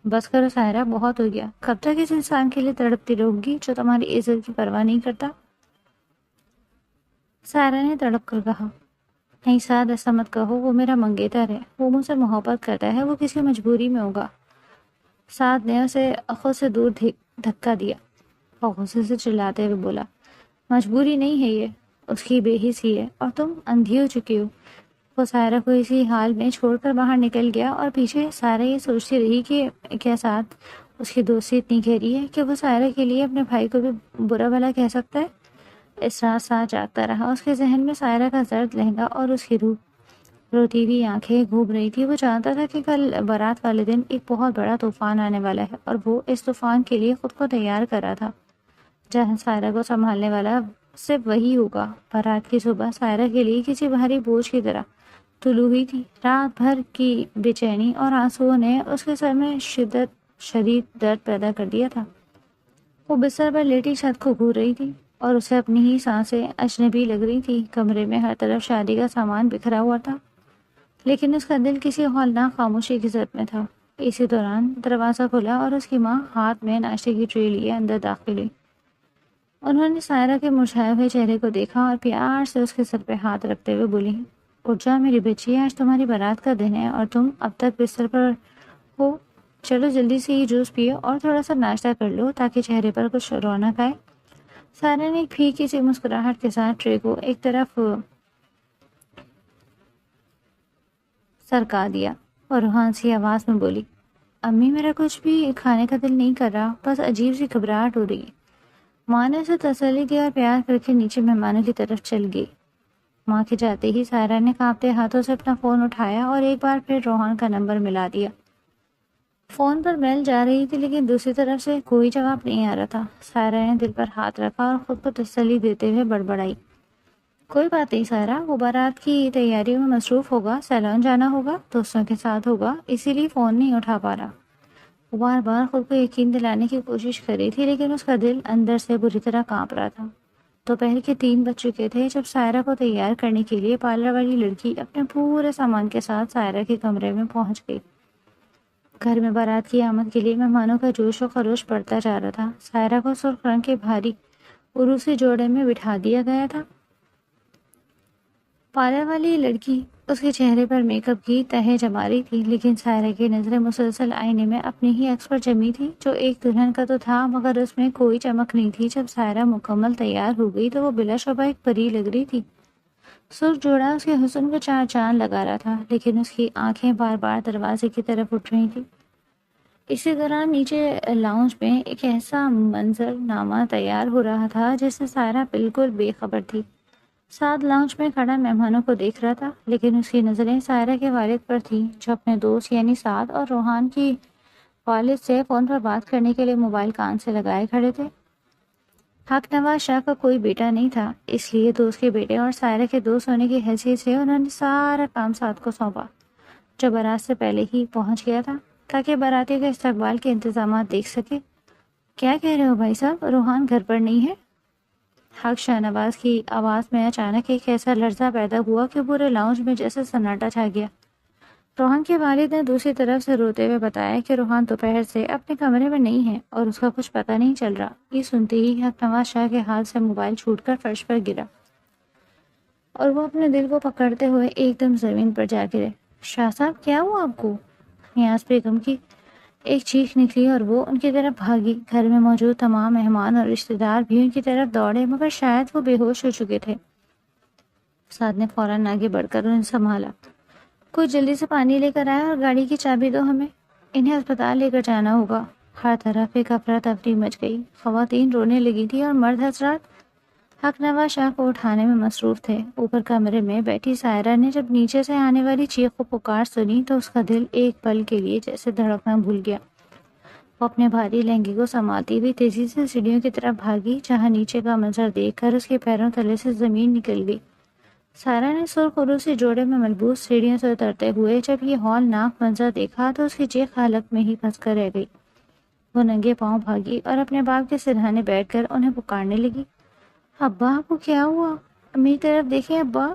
بس کرو سائرہ، بہت ہو گیا۔ کب تک اس انسان کے لیے تڑپتی رہو گی جو تمہاری عزت کی پرواہ نہیں کرتا؟ سائرہ نے تڑپ کر کہا، نہیں سعد، ایسا مت کہو، وہ میرا منگیتر ہے، وہ مجھ سے محبت کرتا ہے، وہ کسی مجبوری میں ہوگا۔ سعد نے اسے خود سے دور دھکا دیا اور غصے سے چلاتے ہوئے بولا، مجبوری نہیں ہے، یہ اس کی بے حسی ہے اور تم اندھی ہو چکی ہو۔ وہ سائرہ کو اسی حال میں چھوڑ کر باہر نکل گیا اور پیچھے سائرہ یہ سوچتی رہی کہ کیا ساتھ اس کی دوستی اتنی گہری ہے کہ وہ سائرہ کے لیے اپنے بھائی کو بھی برا بھلا کہہ سکتا ہے۔ اس رات ساتھ جاگتا رہا۔ اس کے ذہن میں سائرہ کا زرد لہنگا اور اس کی روتی ہوئی آنکھیں گھوم رہی تھی۔ وہ جانتا تھا کہ کل بارات والے دن ایک بہت بڑا طوفان آنے والا ہے اور وہ اس طوفان کے لیے خود کو تیار کر رہا تھا۔ جہاں سائرہ کو سنبھالنے والا صرف وہی ہوگا۔ بارات کی صبح سائرہ کے لیے کسی بھاری بوجھ کی طرح طلوع ہوئی تھی۔ رات بھر کی بے چینی اور آنسوؤں نے اس کے سر میں شدید درد پیدا کر دیا تھا۔ وہ بستر پر لیٹی چھت کو گھور رہی تھی اور اسے اپنی ہی سانسیں اجنبی لگ رہی تھی۔ کمرے میں ہر طرف شادی کا سامان بکھرا ہوا تھا، لیکن اس کا دل کسی ہولناک خاموشی کی زد میں تھا۔ اسی دوران دروازہ کھلا اور اس کی ماں ہاتھ میں ناشتے کی ٹرے لیے اندر داخل ہوئی۔ انہوں نے سائرہ کے مرجھائے ہوئے چہرے کو دیکھا اور پیار سے اس کے سر پہ ہاتھ رکھتے ہوئے بولی، اٹھ جا میری بچی، آج تمہاری بارات کا دن ہے اور تم اب تک بستر پر ہو۔ چلو جلدی سے یہ جوس پیو اور تھوڑا سا ناشتہ کر لو تاکہ چہرے پر کچھ رونق آئے۔ سائرہ نے ایک پھیکی سی مسکراہٹ کے ساتھ ٹرے کو ایک طرف سرکا دیا اور روحان سی آواز میں بولی، امی میرا کچھ بھی کھانے کا دل نہیں کر رہا، بس عجیب سی گھبراہٹ ہو رہی ہے۔ ماں نے اسے تسلی دی اور پیار کر کے نیچے مہمانوں کی طرف چل گئی۔ ماں کے جاتے ہی سائرہ نے کانپتے ہاتھوں سے اپنا فون اٹھایا اور ایک بار پھر روحان کا نمبر ملا دیا۔ فون پر بیل جا رہی تھی لیکن دوسری طرف سے کوئی جواب نہیں آ رہا تھا۔ سائرہ نے دل پر ہاتھ رکھا اور خود کو تسلی دیتے ہوئے بڑبڑائی، کوئی بات نہیں سائرہ، وہ بارات کی تیاریوں میں مصروف ہوگا، سیلون جانا ہوگا، دوستوں کے ساتھ ہوگا، اسی لیے فون نہیں اٹھا پا رہا۔ وہ بار بار خود کو یقین دلانے کی کوشش کر رہی تھی لیکن اس کا دل اندر سے بری طرح کانپ رہا تھا۔ دوپہر کے 3 بج چکے تھے جب سائرہ کو تیار کرنے کے لیے پارلر والی لڑکی اپنے پورے سامان کے ساتھ سائرہ کے کمرے میں پہنچ گئی۔ گھر میں بارات کی آمد کے لیے مہمانوں کا جوش و خروش بڑھتا جا رہا تھا۔ سائرہ کو سرخ رنگ کے بھاری عروسی جوڑے میں بٹھا دیا گیا تھا۔ پارلر والی لڑکی اس کے چہرے پر میک اپ کی تہیں جما رہی تھی، لیکن سائرہ کی نظریں مسلسل آئینے میں اپنی ہی عکس پر جمی تھی، جو ایک دلہن کا تو تھا مگر اس میں کوئی چمک نہیں تھی۔ جب سائرہ مکمل تیار ہو گئی تو وہ بلا شبہ ایک پری لگ رہی تھی۔ سرخ جوڑا اس کے حسن کو چار چاند لگا رہا تھا، لیکن اس کی آنکھیں بار بار دروازے کی طرف اٹھ رہی تھی۔ اسی دوران نیچے لاؤنج میں ایک ایسا منظر نامہ تیار ہو رہا تھا جس سے سائرہ بالکل بے خبر تھی۔ سعد لاؤنج میں کھڑا مہمانوں کو دیکھ رہا تھا، لیکن اس کی نظریں سائرہ کے والد پر تھیں، جو اپنے دوست یعنی سعد اور روحان کی والد سے فون پر بات کرنے کے لیے موبائل کان سے لگائے کھڑے تھے۔ حق نواز شاہ کا کوئی بیٹا نہیں تھا، اس لیے دوست کے بیٹے اور سائرہ کے دوست ہونے کی حیثیت سے انہوں نے سارا کام سعد کو سونپا، جو بارات سے پہلے ہی پہنچ گیا تھا تاکہ باراتی کے استقبال کے انتظامات دیکھ سکے۔ کیا کہہ رہے ہو بھائی صاحب، روحان گھر پر نہیں ہے؟ حق شاہ نواز کی آواز میں اچانک ایک ایسا لرزہ پیدا ہوا کہ پورے لاؤنج میں جیسے سناٹا چھا گیا۔ روحان کے والد نے دوسری طرف سے روتے ہوئے بتایا کہ روحان دوپہر سے اپنے کمرے میں نہیں ہے اور اس کا کچھ پتہ نہیں چل رہا۔ یہ سنتے ہی حق نواز شاہ کے ہاتھ سے موبائل چھوٹ کر فرش پر گرا اور وہ اپنے دل کو پکڑتے ہوئے ایک دم زمین پر جا گرے۔ شاہ صاحب کیا ہوا آپ کو؟ نیاز بیگم کی ایک چیخ نکلی اور وہ ان کی طرف بھاگی۔ گھر میں موجود تمام مہمان اور رشتہ دار بھی ان کی طرف دوڑے، مگر شاید وہ بے ہوش ہو چکے تھے۔ سعد نے فوراً آگے بڑھ کر انہیں سنبھالا۔ کوئی جلدی سے پانی لے کر آئے اور گاڑی کی چابی دو ہمیں، انہیں اسپتال لے کر جانا ہوگا۔ ہر طرف ایک افراتفری مچ گئی، خواتین رونے لگی تھی اور مرد حضرات حق نواز شاہ کو اٹھانے میں مصروف تھے۔ اوپر کمرے میں بیٹھی سائرہ نے جب نیچے سے آنے والی چیخ و پکار سنی تو اس کا دل ایک پل کے لیے جیسے دھڑکنا بھول گیا۔ وہ اپنے بھاری لہنگے کو سنبھالتی ہوئی تیزی سے سیڑھیوں کی طرف بھاگی، جہاں نیچے کا منظر دیکھ کر اس کے پیروں تلے سے زمین نکل گئی۔ سائرہ نے سرخ عروسی جوڑے میں ملبوس سیڑھیوں سے اترتے ہوئے جب یہ ہولناک منظر دیکھا تو اس کی چیخ حلق میں ہی پھنس کر رہ گئی۔ وہ ننگے پاؤں بھاگی اور اپنے باپ کے سرہانے بیٹھ کر انہیں پکارنے لگی۔ ابا آپ کو کیا ہوا؟ میری طرف دیکھیں ابا۔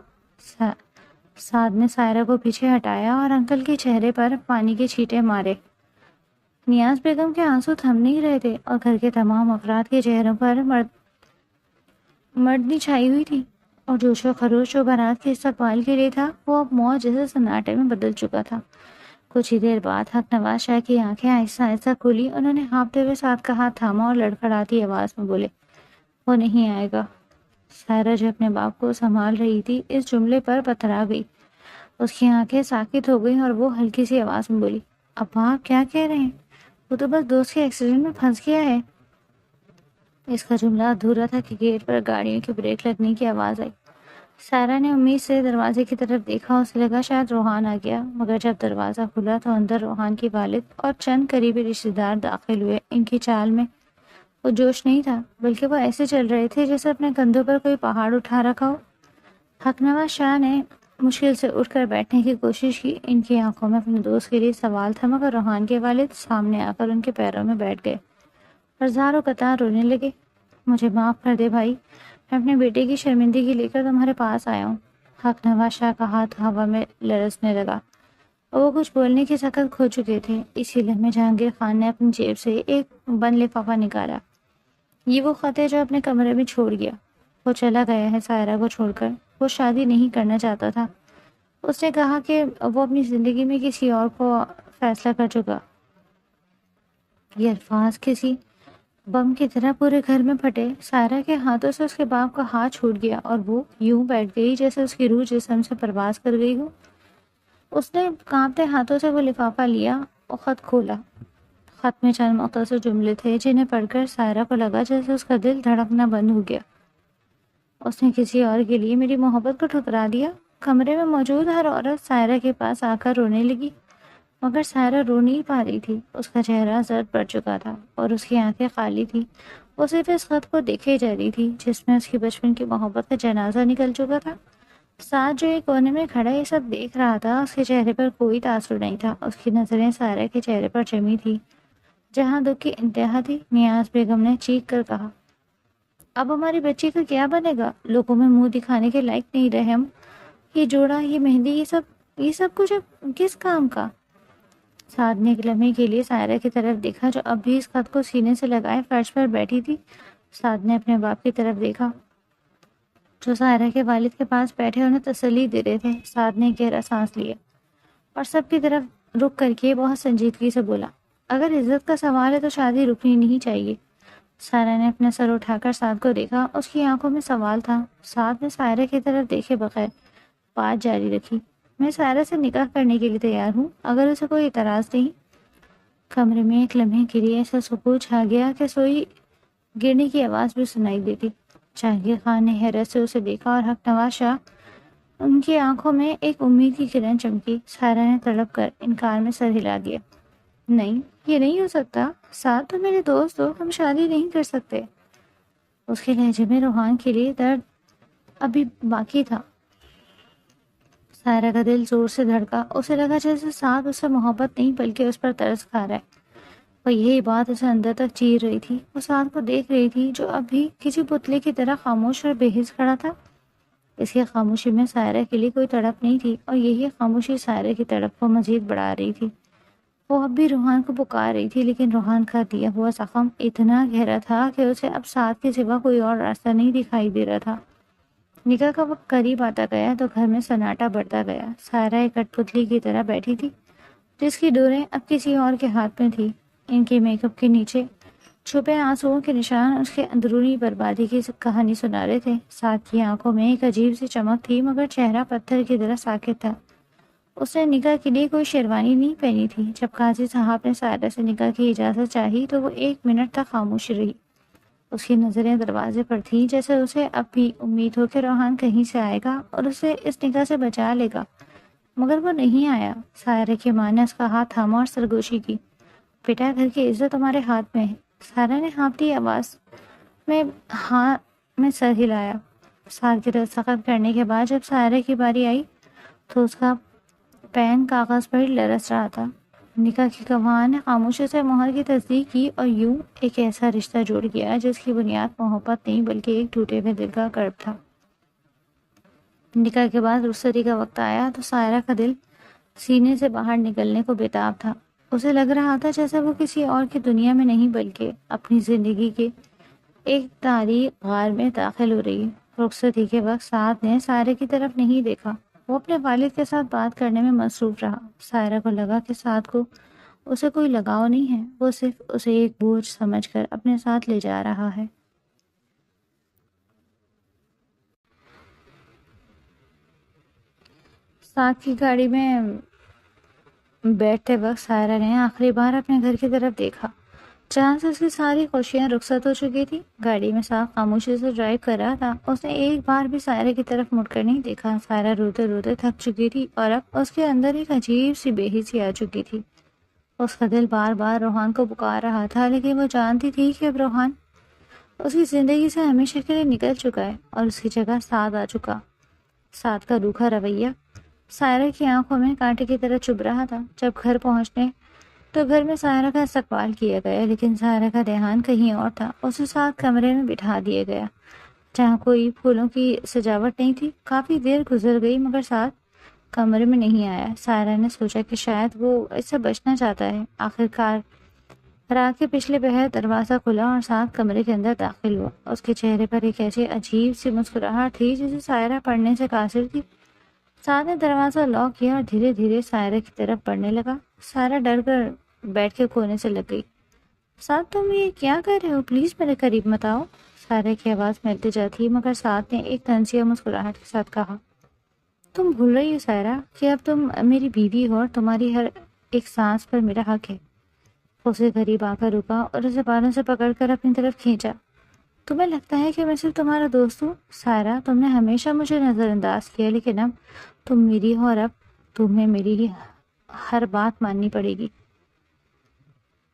سعد نے سائرہ کو پیچھے ہٹایا اور انکل کے چہرے پر پانی کے چھینٹے مارے۔ نیاز بیگم کے آنسو تھم نہیں رہے تھے اور گھر کے تمام افراد کے چہروں پر مردنی چھائی ہوئی تھی، اور جوش و خروش جو بارات کے استقبال کے لیے تھا وہ اب موت جیسے سناٹے میں بدل چکا تھا۔ کچھ ہی دیر بعد حق نواز شاہ کی آنکھیں آہستہ آہستہ کھلی۔ انہوں نے ہانپتے ہوئے سعد کا ہاتھ تھاما اور لڑکھڑاتی آواز میں بولے، وہ نہیں آئے گا۔ سائرہ جو اپنے باپ کو سنبھال رہی تھی اس جملے پر پتھرا گئی، اس کی آنکھیں ساکت ہو گئیں اور وہ ہلکی سی آواز میں بولی، ابا آپ کیا کہہ رہے ہیں؟ وہ تو بس دوست کے ایکسیڈنٹ میں پھنس گیا ہے۔ اس کا جملہ ادھورا تھا کہ گیٹ پر گاڑیوں کی بریک لگنے کی آواز آئی۔ سائرہ نے امید سے دروازے کی طرف دیکھا، اسے لگا شاید روحان آ گیا، مگر جب دروازہ کھلا تو اندر روحان کی والد اور چند قریبی رشتہ دار داخل ہوئے۔ ان کی چال میں وہ جوش نہیں تھا، بلکہ وہ ایسے چل رہے تھے جیسے اپنے کندھوں پر کوئی پہاڑ اٹھا رکھا ہو۔ حق نواز شاہ نے مشکل سے اٹھ کر بیٹھنے کی کوشش کی۔ ان کی آنکھوں میں اپنے دوست کے لیے سوال تھا، مگر روحان کے والد سامنے آ کر ان کے پیروں میں بیٹھ گئے اور زار و قطار رونے لگے۔ مجھے معاف کر دے بھائی، میں اپنے بیٹے کی شرمندگی لے کر تمہارے پاس آیا ہوں۔ حق نواز شاہ کا ہاتھ ہوا میں لرزنے لگا اور وہ کچھ بولنے کی طاقت کھو چکے تھے۔ اسی لمحے جہانگیر خان نے اپنی جیب سے ایک بند لفافہ نکالا۔ یہ وہ خط ہے جو اپنے کمرے میں چھوڑ گیا۔ وہ چلا گیا ہے سائرہ کو چھوڑ کر، وہ شادی نہیں کرنا چاہتا تھا۔ اس نے کہا کہ وہ اپنی زندگی میں کسی اور کو فیصلہ کر چکا۔ یہ الفاظ کسی بم کی طرح پورے گھر میں پھٹے۔ سائرہ کے ہاتھوں سے اس کے باپ کا ہاتھ چھوٹ گیا اور وہ یوں بیٹھ گئی جیسے اس کی روح جسم سے پرواز کر گئی ہو۔ اس نے کانپتے ہاتھوں سے وہ لفافہ لیا اور خط کھولا۔ خط میں چند مختصر جملے تھے جنہیں پڑھ کر سائرہ کو لگا جیسے اس کا دل دھڑکنا بند ہو گیا۔ اس نے کسی اور کے لیے میری محبت کو ٹھکرا دیا۔ کمرے میں موجود ہر عورت سائرہ کے پاس آ کر رونے لگی، مگر سائرہ رو نہیں پا رہی تھی۔ اس کا چہرہ زرد پڑ چکا تھا اور اس کی آنکھیں خالی تھی۔ وہ صرف اس خط کو دیکھے جا رہی تھی جس میں اس کی بچپن کی محبت کا جنازہ نکل چکا تھا۔ ساتھ جو ایک کونے میں کھڑا یہ سب دیکھ رہا تھا، اس کے چہرے پر کوئی تاثر نہیں تھا۔ اس کی نظریں سائرہ کے چہرے پر جمی تھی جہاں دکھ کی انتہا تھی۔ نیاز بیگم نے چیخ کر کہا، اب ہماری بچی کا کیا بنے گا؟ لوگوں میں منہ دکھانے کے لائق نہیں رہے ہم۔ یہ جوڑا، یہ مہندی، یہ سب کچھ اب کس کام کا؟ سعد نے ایک لمحے کے لیے سائرہ کی طرف دیکھا جو اب بھی اس خط کو سینے سے لگائے فرش پر بیٹھی تھی۔ سعد نے اپنے باپ کی طرف دیکھا جو سائرہ کے والد کے پاس بیٹھے انہیں تسلی دے رہے تھے۔ سعد نے گہرا سانس لیا اور سب کی طرف رک کر کے بہت سنجیدگی سے بولا، اگر عزت کا سوال ہے تو شادی رکنی نہیں چاہیے۔ سائرہ نے اپنا سر اٹھا کر سعد کو دیکھا، اس کی آنکھوں میں سوال تھا۔ سعد نے سائرہ کی طرف دیکھے بغیر بات جاری رکھی، میں سائرہ سے نکاح کرنے کے لیے تیار ہوں اگر اسے کوئی اعتراض نہیں۔ کمرے میں ایک لمحے کے لیے ایسا سکوت چھا گیا کہ سوئی گرنے کی آواز بھی سنائی دیتی۔ جہانگیر خان نے حیرت سے اسے دیکھا اور حق نواز شاہ، ان کی آنکھوں میں ایک امید کی کرن چمکی۔ سائرہ نے تڑپ کر انکار میں سر ہلا دیا، نہیں، یہ نہیں ہو سکتا، ساتھ تو میرے دوست ہو، ہم شادی نہیں کر سکتے۔ اس کے لہجے میں روحان کے لیے درد ابھی باقی تھا۔ سائرہ کا دل زور سے دھڑکا، اسے لگا جیسے ساتھ اس سے محبت نہیں بلکہ اس پر ترس کھا رہا ہے۔ اور یہی بات اسے اندر تک چیر رہی تھی۔ وہ ساتھ کو دیکھ رہی تھی جو اب بھی کسی پتلے کی طرح خاموش اور بے حس کھڑا تھا۔ اس کی خاموشی میں سائرہ کے لیے کوئی تڑپ نہیں تھی اور یہی خاموشی سائرہ کی تڑپ کو مزید بڑھا رہی تھی۔ وہ اب بھی روحان کو پکار رہی تھی لیکن روحان کا دیا ہوا زخم اتنا گہرا تھا کہ اسے اب ساتھ کے سوا کوئی اور راستہ نہیں دکھائی دے رہا تھا۔ نکاح کا وقت قریب آتا گیا تو گھر میں سناٹا بڑھتا گیا۔ سائرہ ایک کٹ پتلی کی طرح بیٹھی تھی جس کی ڈوریں اب کسی اور کے ہاتھ میں تھی۔ ان کے میک اپ کے نیچے چھپے آنسوؤں کے نشان اس کے اندرونی بربادی کی کہانی سنا رہے تھے۔ ساتھ کی آنکھوں میں ایک عجیب سی چمک تھی مگر چہرہ پتھر کی طرح ساکت تھا۔ اس نے نکاح کے لیے کوئی شیروانی نہیں پہنی تھی۔ جب قاضی صاحب نے سائرہ سے نکاح کی اجازت چاہی تو وہ 1 منٹ تک خاموش رہی۔ اس کی نظریں دروازے پر تھیں جیسے اسے اب بھی امید ہو کہ روحان کہیں سے آئے گا اور اسے اس نکاح سے بچا لے گا، مگر وہ نہیں آیا۔ سائرہ کی ماں نے اس کا ہاتھ تھاما اور سرگوشی کی، بیٹا گھر کی عزت تمہارے ہاتھ میں ہے۔ سائرہ نے ہانپتی آواز میں ہاتھ میں سر ہلایا۔ ساتھ کی دستخط کرنے کے بعد جب سائرہ کی باری آئی تو اس کا پین کاغذ پر لرز رہا تھا۔ نکاح کی گواہ نے خاموشی سے مہر کی تصدیق کی اور یوں ایک ایسا رشتہ جوڑ گیا جس کی بنیاد محبت نہیں بلکہ ایک ٹوٹے ہوئے دل کا کرب تھا۔ نکاح کے بعد رخصتی کا وقت آیا تو سائرہ کا دل سینے سے باہر نکلنے کو بےتاب تھا۔ اسے لگ رہا تھا جیسے وہ کسی اور کی دنیا میں نہیں بلکہ اپنی زندگی کے ایک تاریک غار میں داخل ہو رہی ہے۔ رخصتی کے وقت سعد نے سائرہ کی طرف نہیں دیکھا، وہ اپنے والد کے ساتھ بات کرنے میں مصروف رہا۔ سائرہ کو لگا کہ سعد کو اسے کوئی لگاؤ نہیں ہے، وہ صرف اسے ایک بوجھ سمجھ کر اپنے ساتھ لے جا رہا ہے۔ سعد کی گاڑی میں بیٹھتے وقت سائرہ نے آخری بار اپنے گھر کی طرف دیکھا جہاں سے اس کی ساری خوشیاں رخصت ہو چکی تھی۔ گاڑی میں سعد خاموشی سے ڈرائیو کر رہا تھا۔ اس نے ایک بار بھی سائرہ کی طرف مڑ کر نہیں دیکھا۔ سائرہ روتے روتے تھک چکی تھی اور اب اس کے اندر ایک عجیب سی بے حسی آ چکی تھی۔ اس کا دل بار بار روحان کو پکار رہا تھا لیکن وہ جانتی تھی کہ اب روحان اس کی زندگی سے ہمیشہ کے لیے نکل چکا ہے اور اس کی جگہ سعد آ چکا۔ سعد کا روکھا رویہ سائرہ کی آنکھوں میں کانٹے کی طرح چبھ رہا تھا۔ جب گھر پہنچنے تو گھر میں سائرہ کا استقبال کیا گیا لیکن سائرہ کا دھیان کہیں اور تھا۔ اسے ساتھ کمرے میں بٹھا دیا گیا جہاں کوئی پھولوں کی سجاوٹ نہیں تھی۔ کافی دیر گزر گئی مگر ساتھ کمرے میں نہیں آیا۔ سائرہ نے سوچا کہ شاید وہ اس سے بچنا چاہتا ہے۔ آخر کار رات کے پچھلے پہر دروازہ کھلا اور ساتھ کمرے کے اندر داخل ہوا۔ اس کے چہرے پر ایک ایسی عجیب سی مسکراہٹ تھی جسے سائرہ پڑھنے سے قاصر تھی۔ ساتھ نے دروازہ لاک کیا اور دھیرے دھیرے سائرہ کی طرف بڑھنے لگا۔ سائرہ ڈر کر بیٹھ کے کونے سے لگ گئی۔ ساتھ تم یہ کیا کر رہے ہو؟ پلیز میرے قریب مت آؤ۔ سائرہ کی آواز میں التجا تھی مگر ساتھ نے ایک طنزیہ مسکراہٹ کے ساتھ کہا، تم بھول رہی ہو سائرہ کہ اب تم میری بیوی ہو اور تمہاری ہر ایک سانس پر میرا حق ہے۔ اسے قریب آ کر رکا اور اسے بالوں سے پکڑ کر اپنی طرف کھینچا۔ تمہیں لگتا ہے کہ میں صرف تمہارا دوست ہوں؟ سائرہ، تم نے ہمیشہ مجھے نظر انداز کیا لیکن اب تم میری ہو اور اب تمہیں میری ہر بات ماننی پڑے گی۔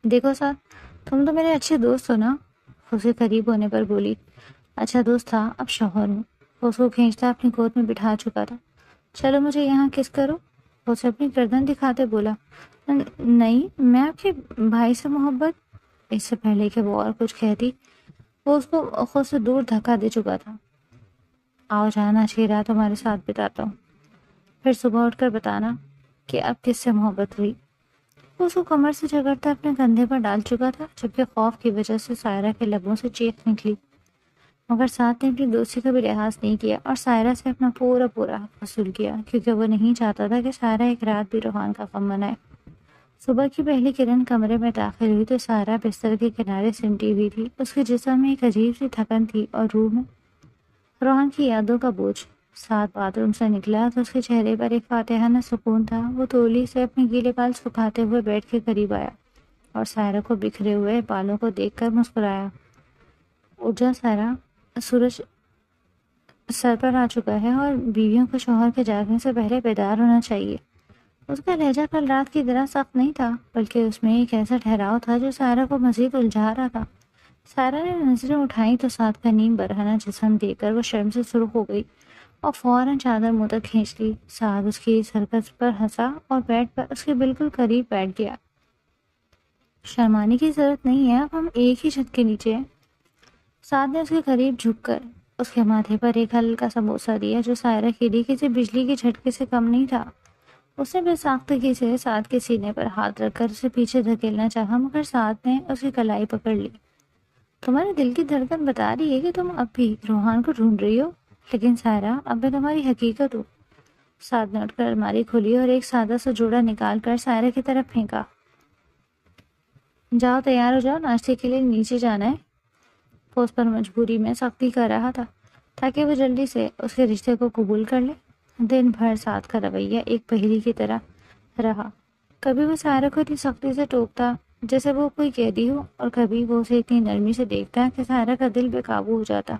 دیکھو ساتھ، تم تو میرے اچھے دوست ہو نا؟ اسے قریب ہونے پر بولی۔ اچھا دوست تھا، اب شوہر ہوں۔ اس کو کھینچتا اپنی گود میں بٹھا چکا تھا۔ چلو مجھے یہاں کس کرو، اسے اپنی گردن دکھاتے بولا۔ نہیں، میں آپ کے بھائی سے محبت۔ اس سے پہلے کہ وہ اور کچھ کہتی وہ اس کو خود سے دور دھکا دے چکا تھا۔ آؤ جانا، اچھی رات تمہارے ساتھ بتاتا ہوں، پھر صبح اٹھ کر بتانا کہ اب کس سے محبت ہوئی۔ وہ اس کو کمر سے جگڑتا اپنے کندھے پر ڈال چکا تھا، جبکہ خوف کی وجہ سے سائرہ کے لبوں سے چیخ نکلی، مگر ساتھ نے اپنی دوستی کا بھی لحاظ نہیں کیا اور سائرہ سے اپنا پورا حق وصول کیا، کیونکہ وہ نہیں چاہتا تھا کہ سائرہ ایک رات بھی روحان کا غم منائے۔ صبح کی پہلی کرن کمرے میں داخل ہوئی تو سائرہ بستر کے کنارے سمٹی ہوئی تھی۔ اس کے جسم میں ایک عجیب سی تھکن تھی اور روح میں روحان کی یادوں کا بوجھ۔ ساتھ باتھ روم سے نکلا تو اس کے چہرے پر ایک فاتحانہ سکون تھا۔ وہ تولی سے اپنے گیلے بال سکھاتے ہوئے بیٹھ کے قریب آیا اور سائرہ کو بکھرے ہوئے بالوں کو دیکھ کر مسکرایا۔ اٹھ جا سائرہ، سورج سر پر آ چکا ہے اور بیویوں کو شوہر کے جاگنے سے پہلے بیدار ہونا چاہیے۔ اس کا لہجہ کل رات کی طرح سخت نہیں تھا، بلکہ اس میں ایک ایسا ٹھہراؤ تھا جو سائرہ کو مزید الجھا رہا تھا۔ سائرہ نے نظریں اٹھائیں تو ساتھ کا نیم برہنہ جسم دیکھ کر وہ شرم سے سرخ ہو گئی اور فوراً چادر منہ تک کھینچ لی۔ ساتھ اس کی اس حرکت پر ہنسا اور بیڈ پر اس کے بالکل قریب بیٹھ گیا۔ شرمانے کی ضرورت نہیں ہے، اب ہم ایک ہی چھت کے نیچے ہیں۔ ساتھ نے اس کے قریب جھک کر اس کے ماتھے پر ایک ہلکا سا بوسہ دیا جو سائرہ کے لیے کسی بجلی کے جھٹکے سے کم نہیں تھا۔ اس نے بے ساختگی سے ساتھ کے سینے پر ہاتھ رکھ کر اسے پیچھے دھکیلنا چاہا، مگر ساتھ نے اس کی کلائی پکڑ لی۔ تمہارے دل کی دھڑکن بتا رہی ہے کہ تم اب بھی روحان کو ڈھونڈ رہی ہو، لیکن سائرہ اب میں تمہاری حقیقت ہوں۔ ساتھ نے اٹھ کر الماری کھولی اور ایک سادہ سا جوڑا نکال کر سائرہ کی طرف پھینکا۔ جاؤ تیار ہو جاؤ، ناشتے کے لیے نیچے جانا ہے۔ وہ اس پر مجبوری میں سختی کر رہا تھا تاکہ وہ جلدی سے اس کے رشتے کو قبول کر لے۔ دن بھر ساتھ کا رویہ ایک پہیلی کی طرح رہا۔ کبھی وہ سائرہ کو اتنی سختی سے ٹوکتا جیسے وہ کوئی قیدی ہو، اور کبھی وہ اسے اتنی نرمی سے دیکھتا کہ سائرہ کا دل بے قابو ہو جاتا۔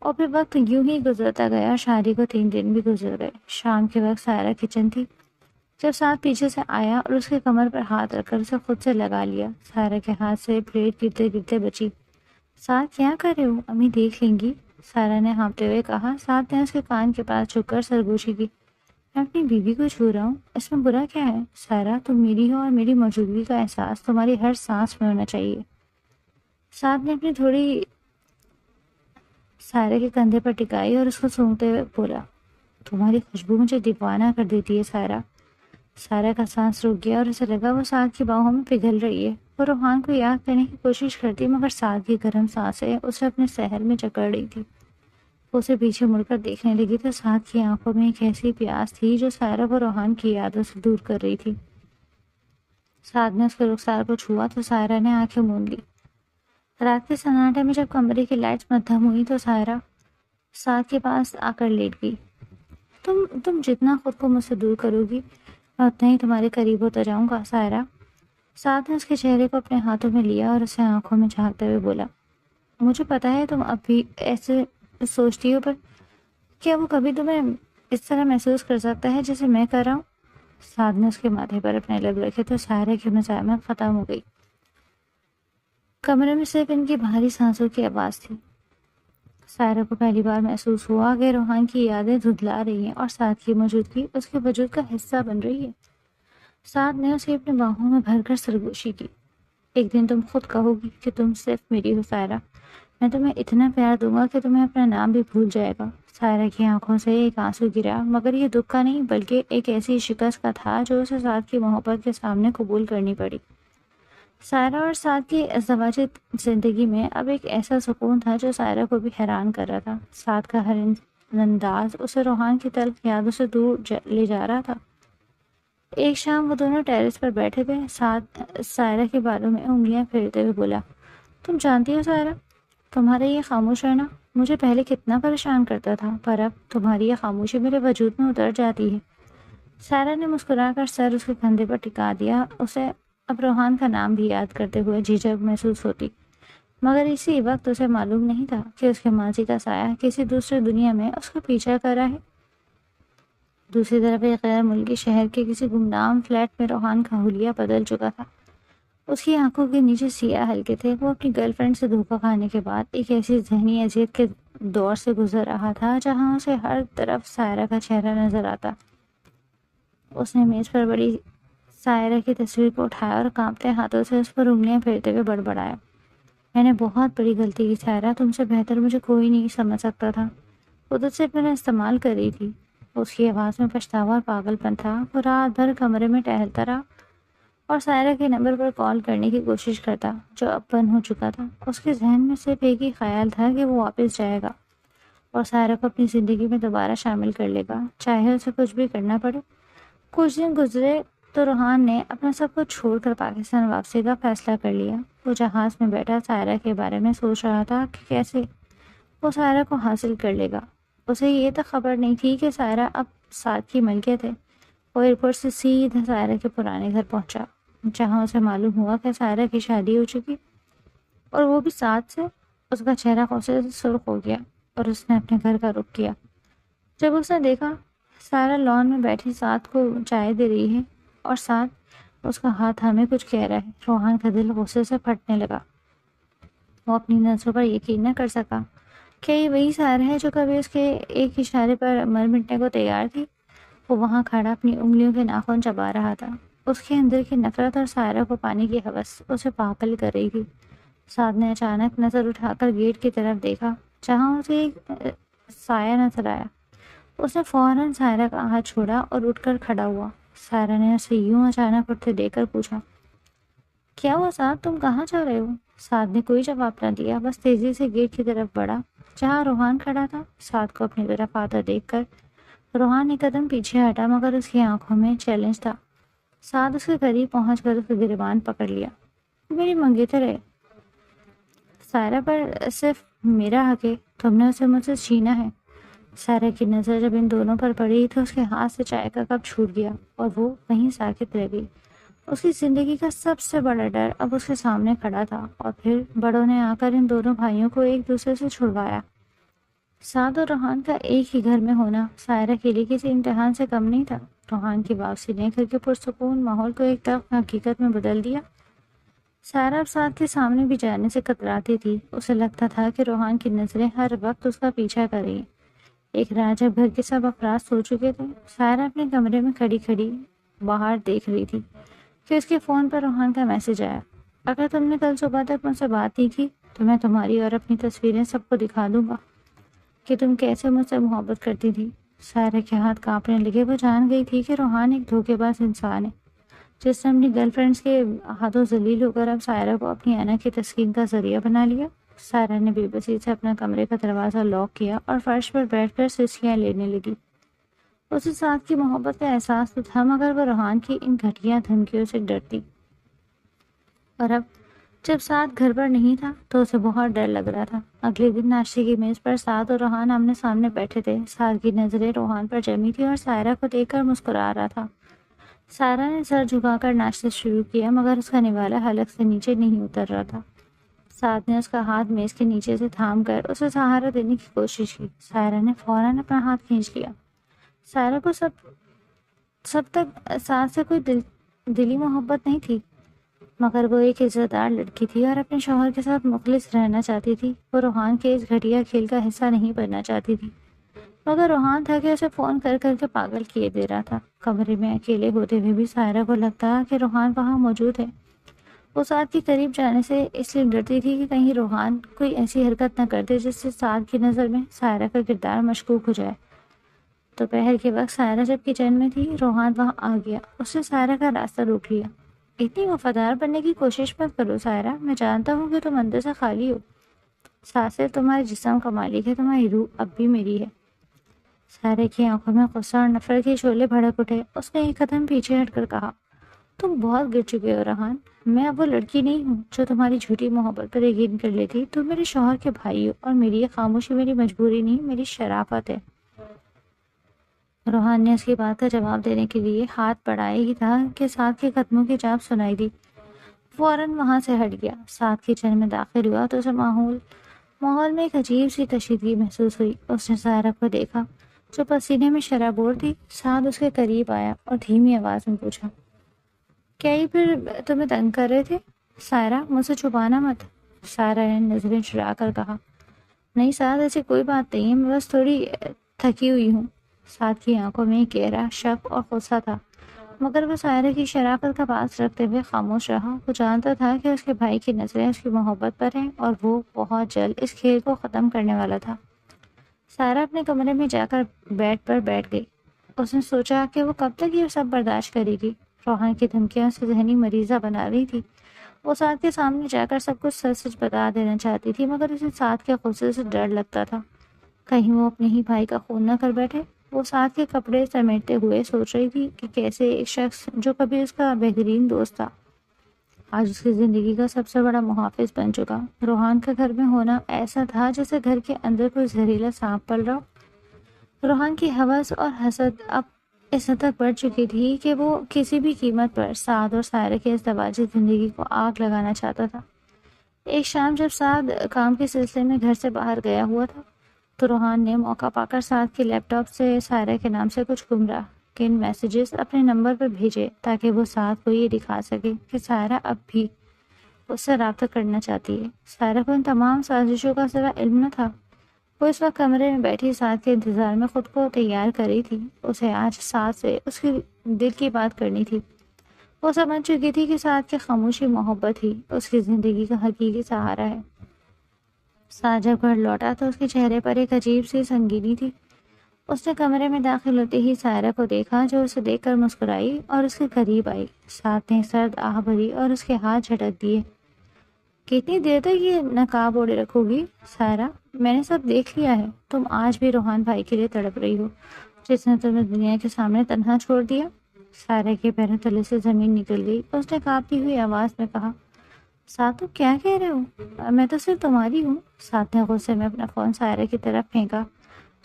اور پھر وقت یوں ہی گزرتا گیا۔ شادی کو 3 دن بھی گزر گئے۔ شام کے وقت سائرہ کچن تھی جب ساتھ پیچھے سے آیا اور اس کے کمر پر ہاتھ رکھ کر اسے خود سے لگا لیا۔ سائرہ کے ہاتھ سے پلیٹ گرتے گرتے بچی۔ ساتھ کیا کر رہے ہو؟ امی دیکھ لیں گی، سائرہ نے ہانپتے ہوئے کہا۔ ساتھ نے اس کے کان کے پاس جھک کر سرگوشی کی۔ میں اپنی بیوی کو چھو رہا ہوں، اس میں برا کیا ہے؟ سائرہ، تم میری ہو اور میری موجودگی کا احساس تمہاری ہر سانس میں ہونا چاہیے۔ ساتھ نے اپنی تھوڑی سائرہ کے کندھے پر ٹکائی اور اس کو سونگتے ہوئے بولا، تمہاری خوشبو مجھے دیوانہ کر دیتی ہے سائرہ۔ سائرہ کا سانس رک گیا اور اسے لگا وہ ساتھ کی باہوں میں پگھل رہی ہے۔ وہ روحان کو یاد کرنے کی کوشش کرتی، مگر ساتھ کی گرم سانسیں اسے اپنے سحر میں جکڑ رہی تھی۔ وہ اسے پیچھے مڑ کر دیکھنے لگی تو ساتھ کی آنکھوں میں ایک ایسی پیاس تھی جو سائرہ کو روحان کی یادوں سے دور کر رہی تھی۔ ساتھ نے اس کے رخسار کو چھوا تو سائرہ نے آنکھیں موند لی۔ رات کے سناٹے میں جب کمرے کی لائٹس مدھم ہوئی تو سائرہ ساتھ کے پاس آ کر لیٹ گئی۔ تم جتنا خود کو مجھ سے دور کرو گی میں اتنا ہی تمہارے قریب ہوتا جاؤں گا سائرہ۔ ساتھ نے اس کے چہرے کو اپنے ہاتھوں میں لیا اور اسے آنکھوں میں جھانکتے ہوئے بولا، مجھے پتا ہے تم اب بھی ایسے سوچتی ہو، پر کیا وہ کبھی تمہیں اس طرح محسوس کر سکتا ہے جیسے میں کر رہا ہوں؟ ساتھ نے اس کے ماتھے پر اپنے لب رکھے تو سائرہ کی مزاحمت ختم ہو گئی۔ کمرے میں صرف ان کی بھاری سانسوں کی آواز تھی۔ سائرہ کو پہلی بار محسوس ہوا کہ روحان کی یادیں دھندلا رہی ہیں اور ساتھ کی موجودگی اس کے وجود کا حصہ بن رہی ہے۔ ساتھ نے اسے اپنے باہوں میں بھر کر سرگوشی کی۔ ایک دن تم خود کہو گی کہ تم صرف میری ہو سائرہ، میں تمہیں اتنا پیار دوں گا کہ تمہیں اپنا نام بھی بھول جائے گا۔ سائرہ کی آنکھوں سے ایک آنسو گرا، مگر یہ دکھ کا نہیں بلکہ ایک ایسی شکست کا تھا جو اسے ساتھ کی محبت کے سامنے قبول کرنی پڑی۔ سائرہ اور ساتھ کی ازدواجی زندگی میں اب ایک ایسا سکون تھا جو سائرہ کو بھی حیران کر رہا تھا۔ ساتھ کا ہر انداز اسے روحان کی تلخ یادوں سے دور لے جا رہا تھا۔ ایک شام وہ دونوں ٹیرس پر بیٹھے تھے۔ ساتھ سائرہ کے بالوں میں انگلیاں پھیرتے ہوئے بولا، تم جانتی ہو سائرہ، تمہارا یہ خاموش رہنا مجھے پہلے کتنا پریشان کرتا تھا، پر اب تمہاری یہ خاموشی میرے وجود میں اتر جاتی ہے۔ سائرہ نے مسکرا کر سر اس کے کندھے پر ٹکا دیا۔ اسے اب روحان کا نام بھی یاد کرتے ہوئے جھجک محسوس ہوتی، مگر اسی وقت اسے معلوم نہیں تھا کہ اس کے ماضی کا سایہ کسی دوسرے دنیا میں اس کا پیچھا کر رہا ہے۔ دوسری طرف ایک غیر ملکی شہر کے کسی گمنام فلیٹ میں روحان کا حلیہ بدل چکا تھا۔ اس کی آنکھوں کے نیچے سیاہ حلقے تھے۔ وہ اپنی گرل فرینڈ سے دھوکہ کھانے کے بعد ایک ایسی ذہنی اذیت کے دور سے گزر رہا تھا جہاں اسے ہر طرف سائرہ کا چہرہ نظر آتا۔ اس نے میز پر بڑی سائرہ کی تصویر کو اٹھایا اور کانپتے ہاتھوں سے اس پر انگلیاں پھیرتے ہوئے بڑبڑایا، میں نے بہت بڑی غلطی کی سائرہ، تم سے بہتر مجھے کوئی نہیں سمجھ سکتا تھا، خود سے میرا استعمال کر رہی تھی۔ اس کی آواز میں پچھتاوا اور پاگل پن تھا۔ وہ رات بھر کمرے میں ٹہلتا رہا اور سائرہ کے نمبر پر کال کرنے کی کوشش کرتا جو اب بند ہو چکا تھا۔ اس کے ذہن میں صرف ایک ہی خیال تھا کہ وہ واپس جائے گا اور سائرہ کو اپنی زندگی میں دوبارہ شامل کر لے گا، چاہے اسے کچھ بھی کرنا پڑے۔ کچھ دن گزرے تو روحان نے اپنا سب کچھ چھوڑ کر پاکستان واپسی کا فیصلہ کر لیا۔ وہ جہاز میں بیٹھا سائرہ کے بارے میں سوچ رہا تھا کہ کیسے وہ سائرہ کو حاصل کر لے گا۔ اسے یہ تک خبر نہیں تھی کہ سائرہ اب ساتھ کی ملکیت ہے۔ وہ ایئرپورٹ سے سیدھا سائرہ کے پرانے گھر پہنچا، جہاں اسے معلوم ہوا کہ سائرہ کی شادی ہو چکی اور وہ بھی ساتھ سے۔ اس کا چہرہ غصے سے سرخ ہو گیا اور اس نے اپنے گھر کا رخ کیا۔ جب اس نے دیکھا سائرہ لان میں بیٹھی ساتھ کو چائے دے رہی ہے اور ساتھ اس کا ہاتھ ہمیں کچھ کہہ رہا ہے، روحان کا دل غصے سے پھٹنے لگا۔ وہ اپنی نظروں پر یقین نہ کر سکا۔ کیا یہ وہی سائرہ ہے جو کبھی اس کے ایک اشارے پر مر مٹنے کو تیار تھی؟ وہ وہاں کھڑا اپنی انگلیوں کے ناخن چبا رہا تھا۔ اس کے اندر کی نفرت اور سائرہ کو پانے کی ہوس اسے پاگل کر رہی تھی۔ سعد نے اچانک نظر اٹھا کر گیٹ کی طرف دیکھا، جہاں اسے ایک سایہ نظر آیا۔ اس نے فوراً سائرہ کا ہاتھ چھوڑا اور اٹھ کر کھڑا ہوا۔ سائرہ نے اسے یوں اچانک اٹھتے دیکھ کر پوچھا، کیا ہوا سعد، تم کہاں جا رہے ہو؟ سعد نے کوئی جواب نہ دیا، بس تیزی سے گیٹ کی طرف بڑھا جہاں روحان کھڑا تھا۔ سعد کو اپنی طرف آتا دیکھ کر روحان ایک قدم پیچھے ہٹا، مگر اس کی آنکھوں میں چیلنج تھا۔ سعد اس کے قریب پہنچ کر اس کا گریبان پکڑ لیا۔ میری منگیتر ہے، سائرہ پر صرف میرا حق ہے، تم نے اسے مجھ سے چھینا ہے۔ سائرہ کی نظر جب ان دونوں پر پڑی تو اس کے ہاتھ سے چائے کا کپ چھوٹ گیا اور وہ وہیں ساکت رہ گئی۔ اس کی زندگی کا سب سے بڑا ڈر اب اس کے سامنے کھڑا تھا، اور پھر بڑوں نے آ کر ان دونوں بھائیوں کو ایک دوسرے سے چھڑوایا۔ سعد اور روحان کا ایک ہی گھر میں ہونا سائرہ کے لیے کسی امتحان سے کم نہیں تھا۔ روحان کی واپسی نے گھر کے پرسکون ماحول کو ایک طرف حقیقت میں بدل دیا۔ سائرہ اب سعد کے سامنے بھی جانے سے کتراتی تھی۔ اسے لگتا تھا کہ روحان کی نظریں ہر وقت اس کا پیچھا کر رہی ہیں۔ ایک رات جب گھر کے سب افراد سو چکے تھے، سائرہ اپنے کمرے میں کھڑی کھڑی باہر دیکھ رہی تھی کہ اس کے فون پر روحان کا میسج آیا، اگر تم نے کل صبح تک مجھ سے بات نہیں کی تو میں تمہاری اور اپنی تصویریں سب کو دکھا دوں گا کہ تم کیسے مجھ سے محبت کرتی تھی۔ سائرہ کے ہاتھ کانپنے لگے۔ وہ جان گئی تھی کہ روحان ایک دھوکے باز انسان ہے جس نے اپنی گرل فرینڈز کے ہاتھوں ذلیل ہو کر اب سائرہ کو اپنی انا کی تسکین کا ذریعہ بنا لیا۔ سائرہ نے بے بسی سے اپنا کمرے کا دروازہ لاک کیا اور فرش پر بیٹھ کر سسکیاں لینے لگی۔ اسے ساتھ کی محبت کا احساس تو تھا، مگر وہ روحان کی ان گھٹیا دھمکیوں سے ڈرتی۔ اور اب جب سعد گھر پر نہیں تھا تو اسے بہت ڈر لگ رہا تھا۔ اگلے دن ناشتے کی میز پر سعد اور روحان آمنے سامنے بیٹھے تھے۔ سعد کی نظریں روحان پر جمی تھی اور سائرہ کو دیکھ کر مسکرا رہا تھا۔ سائرہ نے سر جھکا کر ناشتہ شروع کیا، مگر اس کا نوالا حلق سے نیچے نہیں اتر رہا تھا۔ سعد نے اس کا ہاتھ میز کے نیچے سے تھام کر اسے سہارا دینے کی کوشش کی۔ سائرہ نے فوراً اپنا ہاتھ کھینچ لیا۔ سائرہ کو سب تک سعد سے کوئی دلی محبت نہیں تھی، مگر وہ ایک عزت دار لڑکی تھی اور اپنے شوہر کے ساتھ مخلص رہنا چاہتی تھی۔ وہ روحان کے اس گھٹیا کھیل کا حصہ نہیں بننا چاہتی تھی، مگر روحان تھا کہ اسے فون کر کر کے پاگل کیے دے رہا تھا۔ کمرے میں اکیلے ہوتے ہوئے بھی سائرہ کو لگتا کہ روحان وہاں موجود ہے۔ وہ سعد کے قریب جانے سے اس لیے ڈرتی تھی کہ کہیں روحان کوئی ایسی حرکت نہ کر دے جس سے سعد کی نظر میں سائرہ کا کردار مشکوک ہو جائے۔ دوپہر کے وقت سائرہ جب کچن میں تھی، روحان وہاں آ گیا۔ اس نے سائرہ کا راستہ روک لیا۔ اتنی وفادار بننے کی کوشش مت کرو سائرہ، میں جانتا ہوں کہ تم اندر سے خالی ہو۔ سعد صرف تمہارے جسم کا مالک ہے، تمہاری روح اب بھی میری ہے۔ سائرہ کی آنکھوں میں غصہ اور نفرت کے شعلے بھڑک اٹھے۔ اس نے ایک قدم پیچھے ہٹ کر کہا، تم بہت گر چکے ہو روحان، میں اب وہ لڑکی نہیں ہوں جو تمہاری جھوٹی محبت پر یقین کر لیتی۔ تم میرے شوہر کے بھائی ہو اور میری یہ خاموشی میری مجبوری نہیں، میری شرافت ہے۔ روحان نے اس کی بات کا جواب دینے کے لیے ہاتھ بڑھائے ہی تھا کہ سعد کے قدموں کی چاپ سنائی دی۔ فوراً وہاں سے ہٹ گیا۔ سعد کچن میں داخل ہوا تو اسے ماحول میں ایک عجیب سی کشیدگی محسوس ہوئی۔ اس نے سائرہ کو دیکھا جو پسینے میں شرابور تھی۔ سعد اس کے قریب آیا اور دھیمی آواز میں پوچھا، کیا یہ پھر تمہیں تنگ کر رہے تھے؟ سائرہ، مجھ سے چھپانا مت۔ سائرہ نے نظریں چرا کر کہا، نہیں سعد، ایسی کوئی بات نہیں ہے، میں بس تھوڑی تھکی ہوئی ہوں۔ سعد کی آنکھوں میں ایک گہرا شک اور غصہ تھا، مگر وہ سائرہ کی شرافت کا پاس رکھتے ہوئے خاموش رہا۔ وہ جانتا تھا کہ اس کے بھائی کی نظریں اس کی محبت پر ہیں اور وہ بہت جلد اس کھیل کو ختم کرنے والا تھا۔ سائرہ اپنے کمرے میں جا کر بیڈ پر بیٹھ گئی۔ اس نے سوچا کہ وہ کب تک یہ سب برداشت کرے گی۔ روحان کی دھمکیاں اسے ذہنی مریضہ بنا رہی تھی۔ وہ سعد کے سامنے جا کر سب کچھ سچ سچ بتا دینا چاہتی تھی، مگر اسے سعد کے غصے سے ڈر لگتا تھا، کہیں وہ اپنے ہی بھائی کا خون نہ کر بیٹھے۔ وہ سعد کے کپڑے سمیٹتے ہوئے سوچ رہی تھی کہ کیسے ایک شخص جو کبھی اس کا بہترین دوست تھا آج اس کی زندگی کا سب سے بڑا محافظ بن چکا۔ روحان کا گھر میں ہونا ایسا تھا جیسے گھر کے اندر کوئی زہریلا سانپ پل رہا ہو۔ روحان کی ہوس اور حسد اب اس حد تک بڑھ چکی تھی کہ وہ کسی بھی قیمت پر سعد اور سائرہ کی اس دباجی زندگی کو آگ لگانا چاہتا تھا۔ ایک شام جب سعد کام کے سلسلے میں گھر سے باہر گیا ہوا تھا تو روحان نے موقع پا کر سعد کے لیپ ٹاپ سے سائرہ کے نام سے کچھ گمراہ کن میسیجز اپنے نمبر پر بھیجے تاکہ وہ سعد کو یہ دکھا سکے کہ سائرہ اب بھی اس سے رابطہ کرنا چاہتی ہے۔ سائرہ کو ان تمام سازشوں کا ذرا علم نہ تھا۔ وہ اس وقت کمرے میں بیٹھی سعد کے انتظار میں خود کو تیار کر رہی تھی۔ اسے آج سعد سے اس کی دل کی بات کرنی تھی۔ وہ سمجھ چکی تھی کہ سعد کی خاموشی محبت ہی اس کی زندگی کا حقیقی سہارا ہے۔ سعد جب گھر لوٹا تو اس کے چہرے پر ایک عجیب سی سنگینی تھی۔ اس نے کمرے میں داخل ہوتے ہی سائرہ کو دیکھا جو اسے دیکھ کر مسکرائی اور اس کے قریب آئی۔ سعد نے سرد آہ بھری اور اس کے ہاتھ جھٹک دیے۔ کتنی دیر تک یہ نقاب اوڑے رکھو گی سائرہ؟ میں نے سب دیکھ لیا ہے۔ تم آج بھی روحان بھائی کے لیے تڑپ رہی ہو جس نے تمہیں دنیا کے سامنے تنہا چھوڑ دیا۔ سائرہ کے پیروں تلے سے زمین نکل گئی۔ اس نے کانپتی ہوئی آواز میں کہا، سعد تم کیا کہہ رہے ہو؟ میں تو صرف تمہاری ہوں۔ سعد نے غصے میں اپنا فون سائرہ کی طرف پھینکا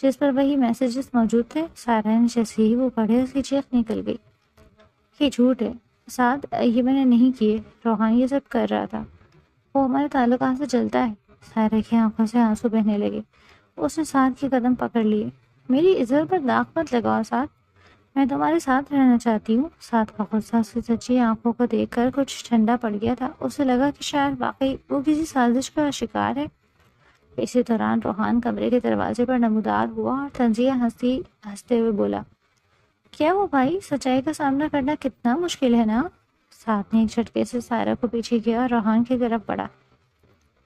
جس پر وہی میسیجز موجود تھے۔ سائرہ نے جیسے ہی وہ پڑھے اس کی چیخ نکل گئی، یہ جھوٹ ہے سعد، یہ میں نے نہیں کیے۔ روحان یہ سب کر رہا تھا، وہ ہمارے تعلقات سے جلتا ہے۔ سائرہ کی آنکھوں سے آنسو بہنے لگے۔ اس نے سعد کے قدم پکڑ لیے۔ میری عزت پر داغ مت لگاؤ سعد، میں تمہارے ساتھ رہنا چاہتی ہوں۔ سعد کا غصہ اس کی سچی آنکھوں کو دیکھ کر کچھ ٹھنڈا پڑ گیا تھا۔ اسے لگا کہ شاید واقعی وہ کسی سازش کا شکار ہے۔ اسی دوران روحان کمرے کے دروازے پر نمودار ہوا اور طنزیہ ہنستے ہوئے بولا، کیا وہ بھائی، سچائی کا سامنا کرنا کتنا مشکل ہے نا؟ سعد نے ایک جھٹکے سے سائرہ کو پیچھے کیا اور روحان کی طرف بڑھا۔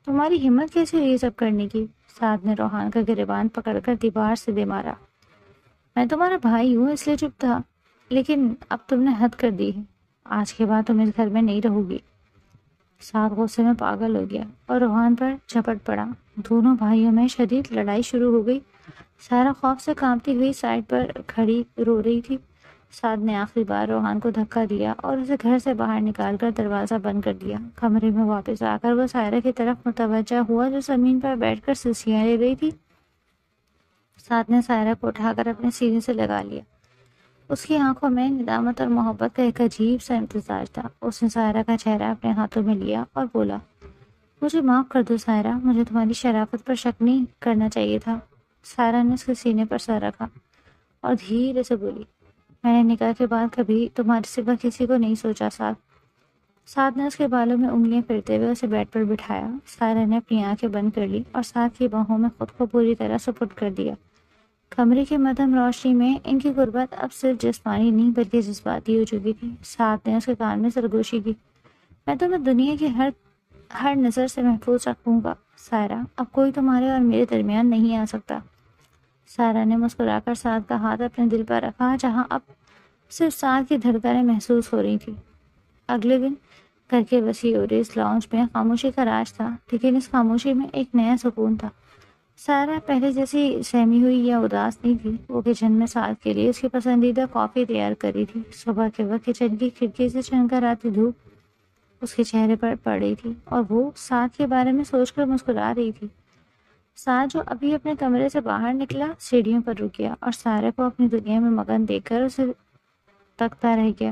تمہاری ہمت کیسے ہوئی یہ سب کرنے کی؟ سعد نے روحان کا گریبان پکڑ کر دیوار سے دے مارا۔ میں تمہارا بھائی ہوں اس لیے چپ تھا، لیکن اب تم نے حد کر دی ہے۔ آج کے بعد تم اس گھر میں نہیں رہو گی۔ سعد غصے میں پاگل ہو گیا اور روحان پر جھپٹ پڑا۔ دونوں بھائیوں میں شدید لڑائی شروع ہو گئی۔ سائرہ خوف سے کانپتی ہوئی سائڈ پر کھڑی رو رہی تھی۔ سعد نے آخری بار روحان کو دھکا دیا اور اسے گھر سے باہر نکال کر دروازہ بند کر دیا۔ کمرے میں واپس آ کر وہ سائرہ کی طرف متوجہ ہوا جو زمین پر بیٹھ کر سلسیاں لے رہی تھی۔ سعد نے سائرہ کو اٹھا کر اپنے سینے سے لگا لیا۔ اس کی آنکھوں میں ندامت اور محبت کا ایک عجیب سا امتزاج تھا۔ اس نے سائرہ کا چہرہ اپنے ہاتھوں میں لیا اور بولا، مجھے معاف کر دو سائرہ، مجھے تمہاری شرافت پر شک نہیں کرنا چاہیے تھا۔ سائرہ نے اس کے سینے پر سر رکھا اور دھیرے سے بولی، میں نے نکاح کے بعد کبھی تمہارے سوا کسی کو نہیں سوچا سعد۔ سعد نے اس کے بالوں میں انگلیاں پھرتے ہوئے اسے بیڈ پر بٹھایا۔ سائرہ نے اپنی آنکھیں بند کر لی اور سعد کی باہوں میں خود کو پوری طرح سپرد کر دیا۔ کمرے کی مدھم روشنی میں ان کی غربت اب صرف جسمانی نہیں بلکہ جذباتی ہو چکی تھی۔ سعد نے اس کے کان میں سرگوشی کی، میں تمہیں دنیا کی ہر نظر سے محفوظ رکھوں گا سائرہ، اب کوئی تمہارے اور میرے درمیان نہیں آ سکتا۔ سائرہ نے مسکرا کر سعد کا ہاتھ اپنے دل پر رکھا جہاں اب صرف سعد کی دھڑکنیں محسوس ہو رہی تھی۔ اگلے دن گھر کے وسیع اور اس لاؤنج میں خاموشی کا راج تھا، لیکن اس خاموشی میں ایک نیا سکون تھا۔ سائرہ پہلے جیسی سہمی ہوئی یا اداس نہیں تھی۔ وہ کچن میں سعد کے لیے اس کی پسندیدہ کافی تیار کری تھی۔ صبح کے وقت کچن کی کھڑکی سے چھن کر آتی دھوپ اس کے چہرے پر پڑ رہی تھی اور وہ سعد کے بارے میں سوچ کر مسکرا رہی تھی۔ سعد جو ابھی اپنے کمرے سے باہر نکلا سیڑھیوں پر رک گیا اور سائرہ کو اپنی دنیا میں مگن دیکھ کر اسے تکتا رہ گیا۔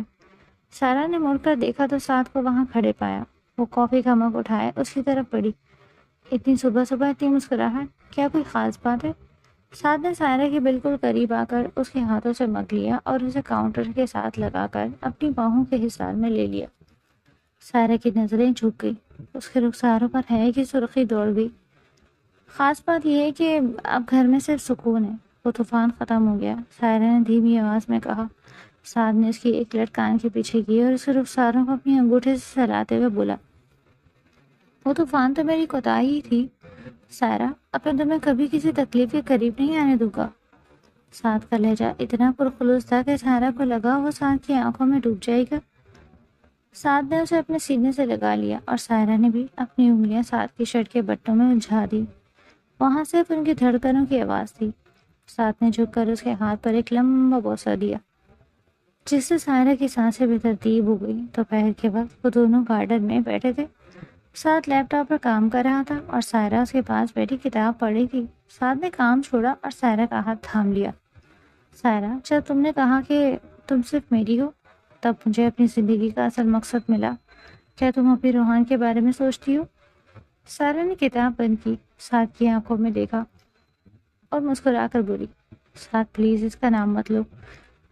سائرہ نے مڑ کر دیکھا تو سعد کو وہاں کھڑے پایا۔ وہ کافی کا مگ اٹھائے اس کی طرف بڑھی۔ اتنی صبح صبح اتنی مسکراہٹ، کیا کوئی خاص بات ہے؟ سعد نے سائرہ کے بالکل قریب آ کر اس کے ہاتھوں سے مگ لیا اور اسے کاؤنٹر کے ساتھ لگا کر اپنی باہوں کے حصار میں لے لیا۔ سائرہ کی نظریں جھک گئی، اس کے رخساروں پر ہے کہ سرخی دوڑ گئی۔ خاص بات یہ ہے کہ اب گھر میں صرف سکون ہے، وہ طوفان ختم ہو گیا، سائرہ نے دھیمی آواز میں کہا۔ سعد نے اس کی ایک لٹ کان کے پیچھے کی اور اس کے رخساروں کو اپنی انگوٹھے سے سہلاتے ہوئے بولا، وہ طوفان تو میری کوتاہی تھی سائرہ، اب میں تمہیں کبھی کسی تکلیف کے قریب نہیں آنے دوں گا۔ سعد کا لہجہ اتنا پرخلوص تھا کہ سائرہ کو لگا وہ سعد کی آنکھوں میں ڈوب جائے گا۔ سعد نے اسے اپنے سینے سے لگا لیا اور سائرہ نے بھی اپنی انگلیاں سعد کی شرٹ کے بٹنوں میں الجھا دی۔ وہاں صرف ان کی دھڑکنوں کی آواز تھی۔ سعد نے جھک کر اس کے ہاتھ پر ایک لمبا بوسہ دیا، جس سے سائرہ کی سانسیں بے ترتیب ہو گئی۔ دوپہر کے وقت وہ دونوں گارڈن میں بیٹھے تھے۔ سعد لیپ ٹاپ پر کام کر رہا تھا اور سائرہ اس کے پاس بیٹھی کتاب پڑھ رہی تھی۔ سعد نے کام چھوڑا اور سائرہ کا ہاتھ تھام لیا۔ سائرہ، جب تم نے کہا کہ تم صرف میری ہو، تب مجھے اپنی زندگی کا اصل مقصد ملا۔ کیا تم اپنی روحان کے بارے میں سوچتی ہو؟ سائرہ نے کتاب بند کی، سعد کی آنکھوں میں دیکھا اور مسکرا کر بولی، سعد پلیز اس کا نام مت لو،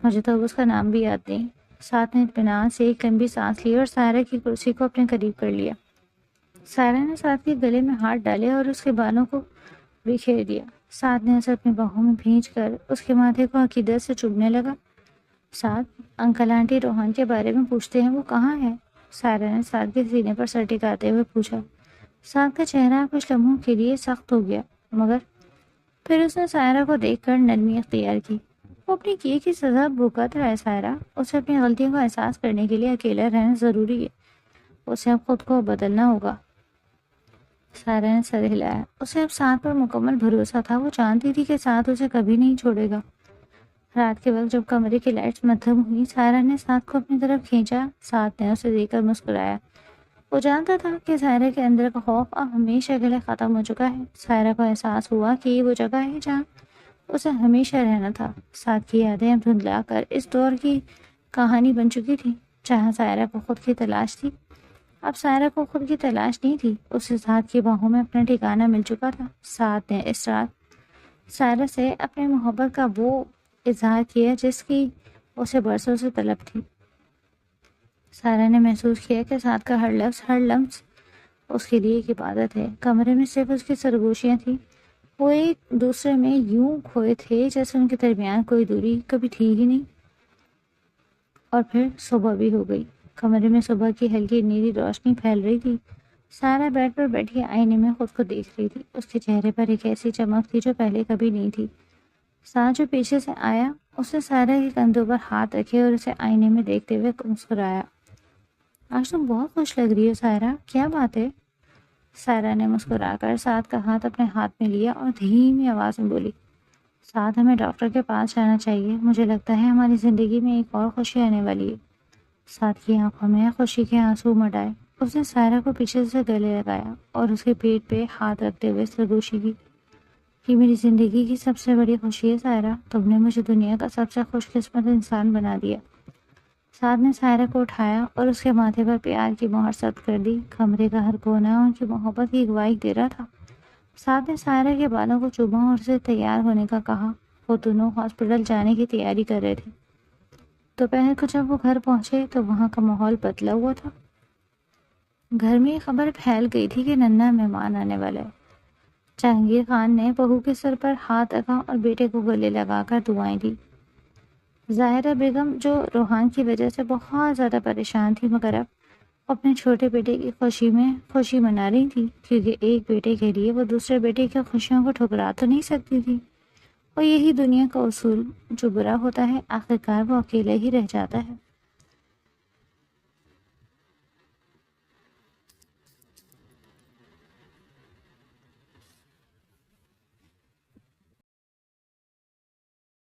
مجھے تو اس کا نام بھی یاد نہیں۔ سعد نے اطمینان سے ایک لمبی سانس لی اور سائرہ کی کرسی کو اپنے قریب کر لیا۔ سائرہ نے سعد کے گلے میں ہاتھ ڈالے اور اس کے بالوں کو بکھیر دیا۔ سعد نے اسے اپنی باہوں میں بھینچ کر اس کے ماتھے کو عقیدت سے چومنے لگا۔ سعد، انکل آنٹی روحان کے بارے میں پوچھتے ہیں، وہ کہاں ہے؟ سائرہ نے سعد کے سینے پر سر ٹکاتے ہوئے پوچھا۔ سعد کا چہرہ کچھ لمحوں کے لیے سخت ہو گیا، مگر پھر اس نے سائرہ کو دیکھ کر نرمی اختیار کی۔ وہ اپنی کیے کی سزا بھگت رہا ہے سائرہ، اسے اپنی غلطیوں کا احساس کرنے کے لیے اکیلا رہنا ضروری ہے، اسے اب خود کو بدلنا ہوگا۔ سائرہ نے سر ہلایا۔ اسے اب سعد پر مکمل بھروسہ تھا، وہ جانتی تھی کہ سعد اسے کبھی نہیں چھوڑے گا۔ رات کے وقت جب کمرے کی لائٹس مدھم ہوئی، سائرہ نے سعد کو اپنی طرف کھینچا۔ سعد نے اسے دیکھ کر مسکرایا۔ وہ جانتا تھا کہ سائرہ کے اندر کا خوف اب ہمیشہ کے لیے ختم ہو چکا ہے۔ سائرہ کو احساس ہوا کہ یہ وہ جگہ ہے جہاں اسے ہمیشہ رہنا تھا۔ سعد کی یادیں اب دھندلا کر اس دور کی کہانی بن چکی تھی جہاں سائرہ کو خود کی تلاش تھی۔ اب سائرہ کو خود کی تلاش نہیں تھی، اسے سعد کی باہوں میں اپنا ٹھکانہ مل چکا تھا۔ سعد نے اس رات سائرہ سے اپنے محبت کا وہ اظہار کیا جس کی اسے برسوں سے طلب تھی۔ سائرہ نے محسوس کیا کہ سعد کا ہر لمس اس کے لیے ایک عبادت ہے۔ کمرے میں صرف اس کی سرگوشیاں تھیں، وہ ایک دوسرے میں یوں کھوئے تھے جیسے ان کے درمیان کوئی دوری کبھی تھی ہی نہیں۔ اور پھر صبح بھی ہو گئی۔ کمرے میں صبح کی ہلکی نیلی روشنی پھیل رہی تھی۔ سائرہ بیڈ پر بیٹھی آئینے میں خود کو دیکھ رہی تھی۔ اس کے چہرے پر ایک ایسی چمک تھی جو پہلے کبھی نہیں تھی۔ سعد جو پیچھے سے آیا، اس نے سائرہ کے کندھوں پر ہاتھ رکھے اور اسے آئینے میں دیکھتے ہوئے مسکرایا۔ آج تم بہت خوش لگ رہی ہو سائرہ، کیا بات ہے؟ سائرہ نے مسکرا کر سعد کا ہاتھ اپنے ہاتھ میں لیا اور دھیمی آواز میں بولی، سعد ہمیں ڈاکٹر کے پاس جانا چاہیے، مجھے لگتا ہے ہماری زندگی میں ایک اور خوشی آنے والی ہے۔ سعد کی آنکھوں میں خوشی کے آنسو مڑ آئے۔ اس نے سائرہ کو پیچھے سے گلے لگایا اور اس کے پیٹ پہ ہاتھ رکھتے ہوئے سرگوشی کی، یہ میری زندگی کی سب سے بڑی خوشی ہے سائرہ، تم نے مجھے دنیا کا سب سے خوش قسمت انسان بنا دیا۔ سعد نے سائرہ کو اٹھایا اور اس کے ماتھے پر پیار کی مہر ست کر دی۔ کمرے کا ہر کونا ان کی محبت کی گواہی دے رہا تھا۔ سعد نے سائرہ کے بالوں کو چوما اور اسے تیار ہونے کا کہا۔ وہ دونوں ہاسپٹل جانے کی تیاری کر رہے تھے۔ دوپہر کو جب وہ گھر پہنچے تو وہاں کا ماحول بدلا ہوا تھا۔ گھر میں یہ خبر پھیل گئی تھی کہ ننھا مہمان آنے والا ہے۔ جہانگیر خان نے بہو کے سر پر ہاتھ رکھا اور بیٹے کو گلے لگا کر دعائیں دی۔ ظاہرہ بیگم جو روحان کی وجہ سے بہت زیادہ پریشان تھی، مگر اب اپنے چھوٹے بیٹے کی خوشی منا رہی تھی، کیونکہ ایک بیٹے کے لیے وہ دوسرے بیٹے کی خوشیوں کو ٹھکرا تو نہیں سکتی تھی۔ اور یہی دنیا کا اصول، جو برا ہوتا ہے آخرکار وہ اکیلے ہی رہ جاتا ہے۔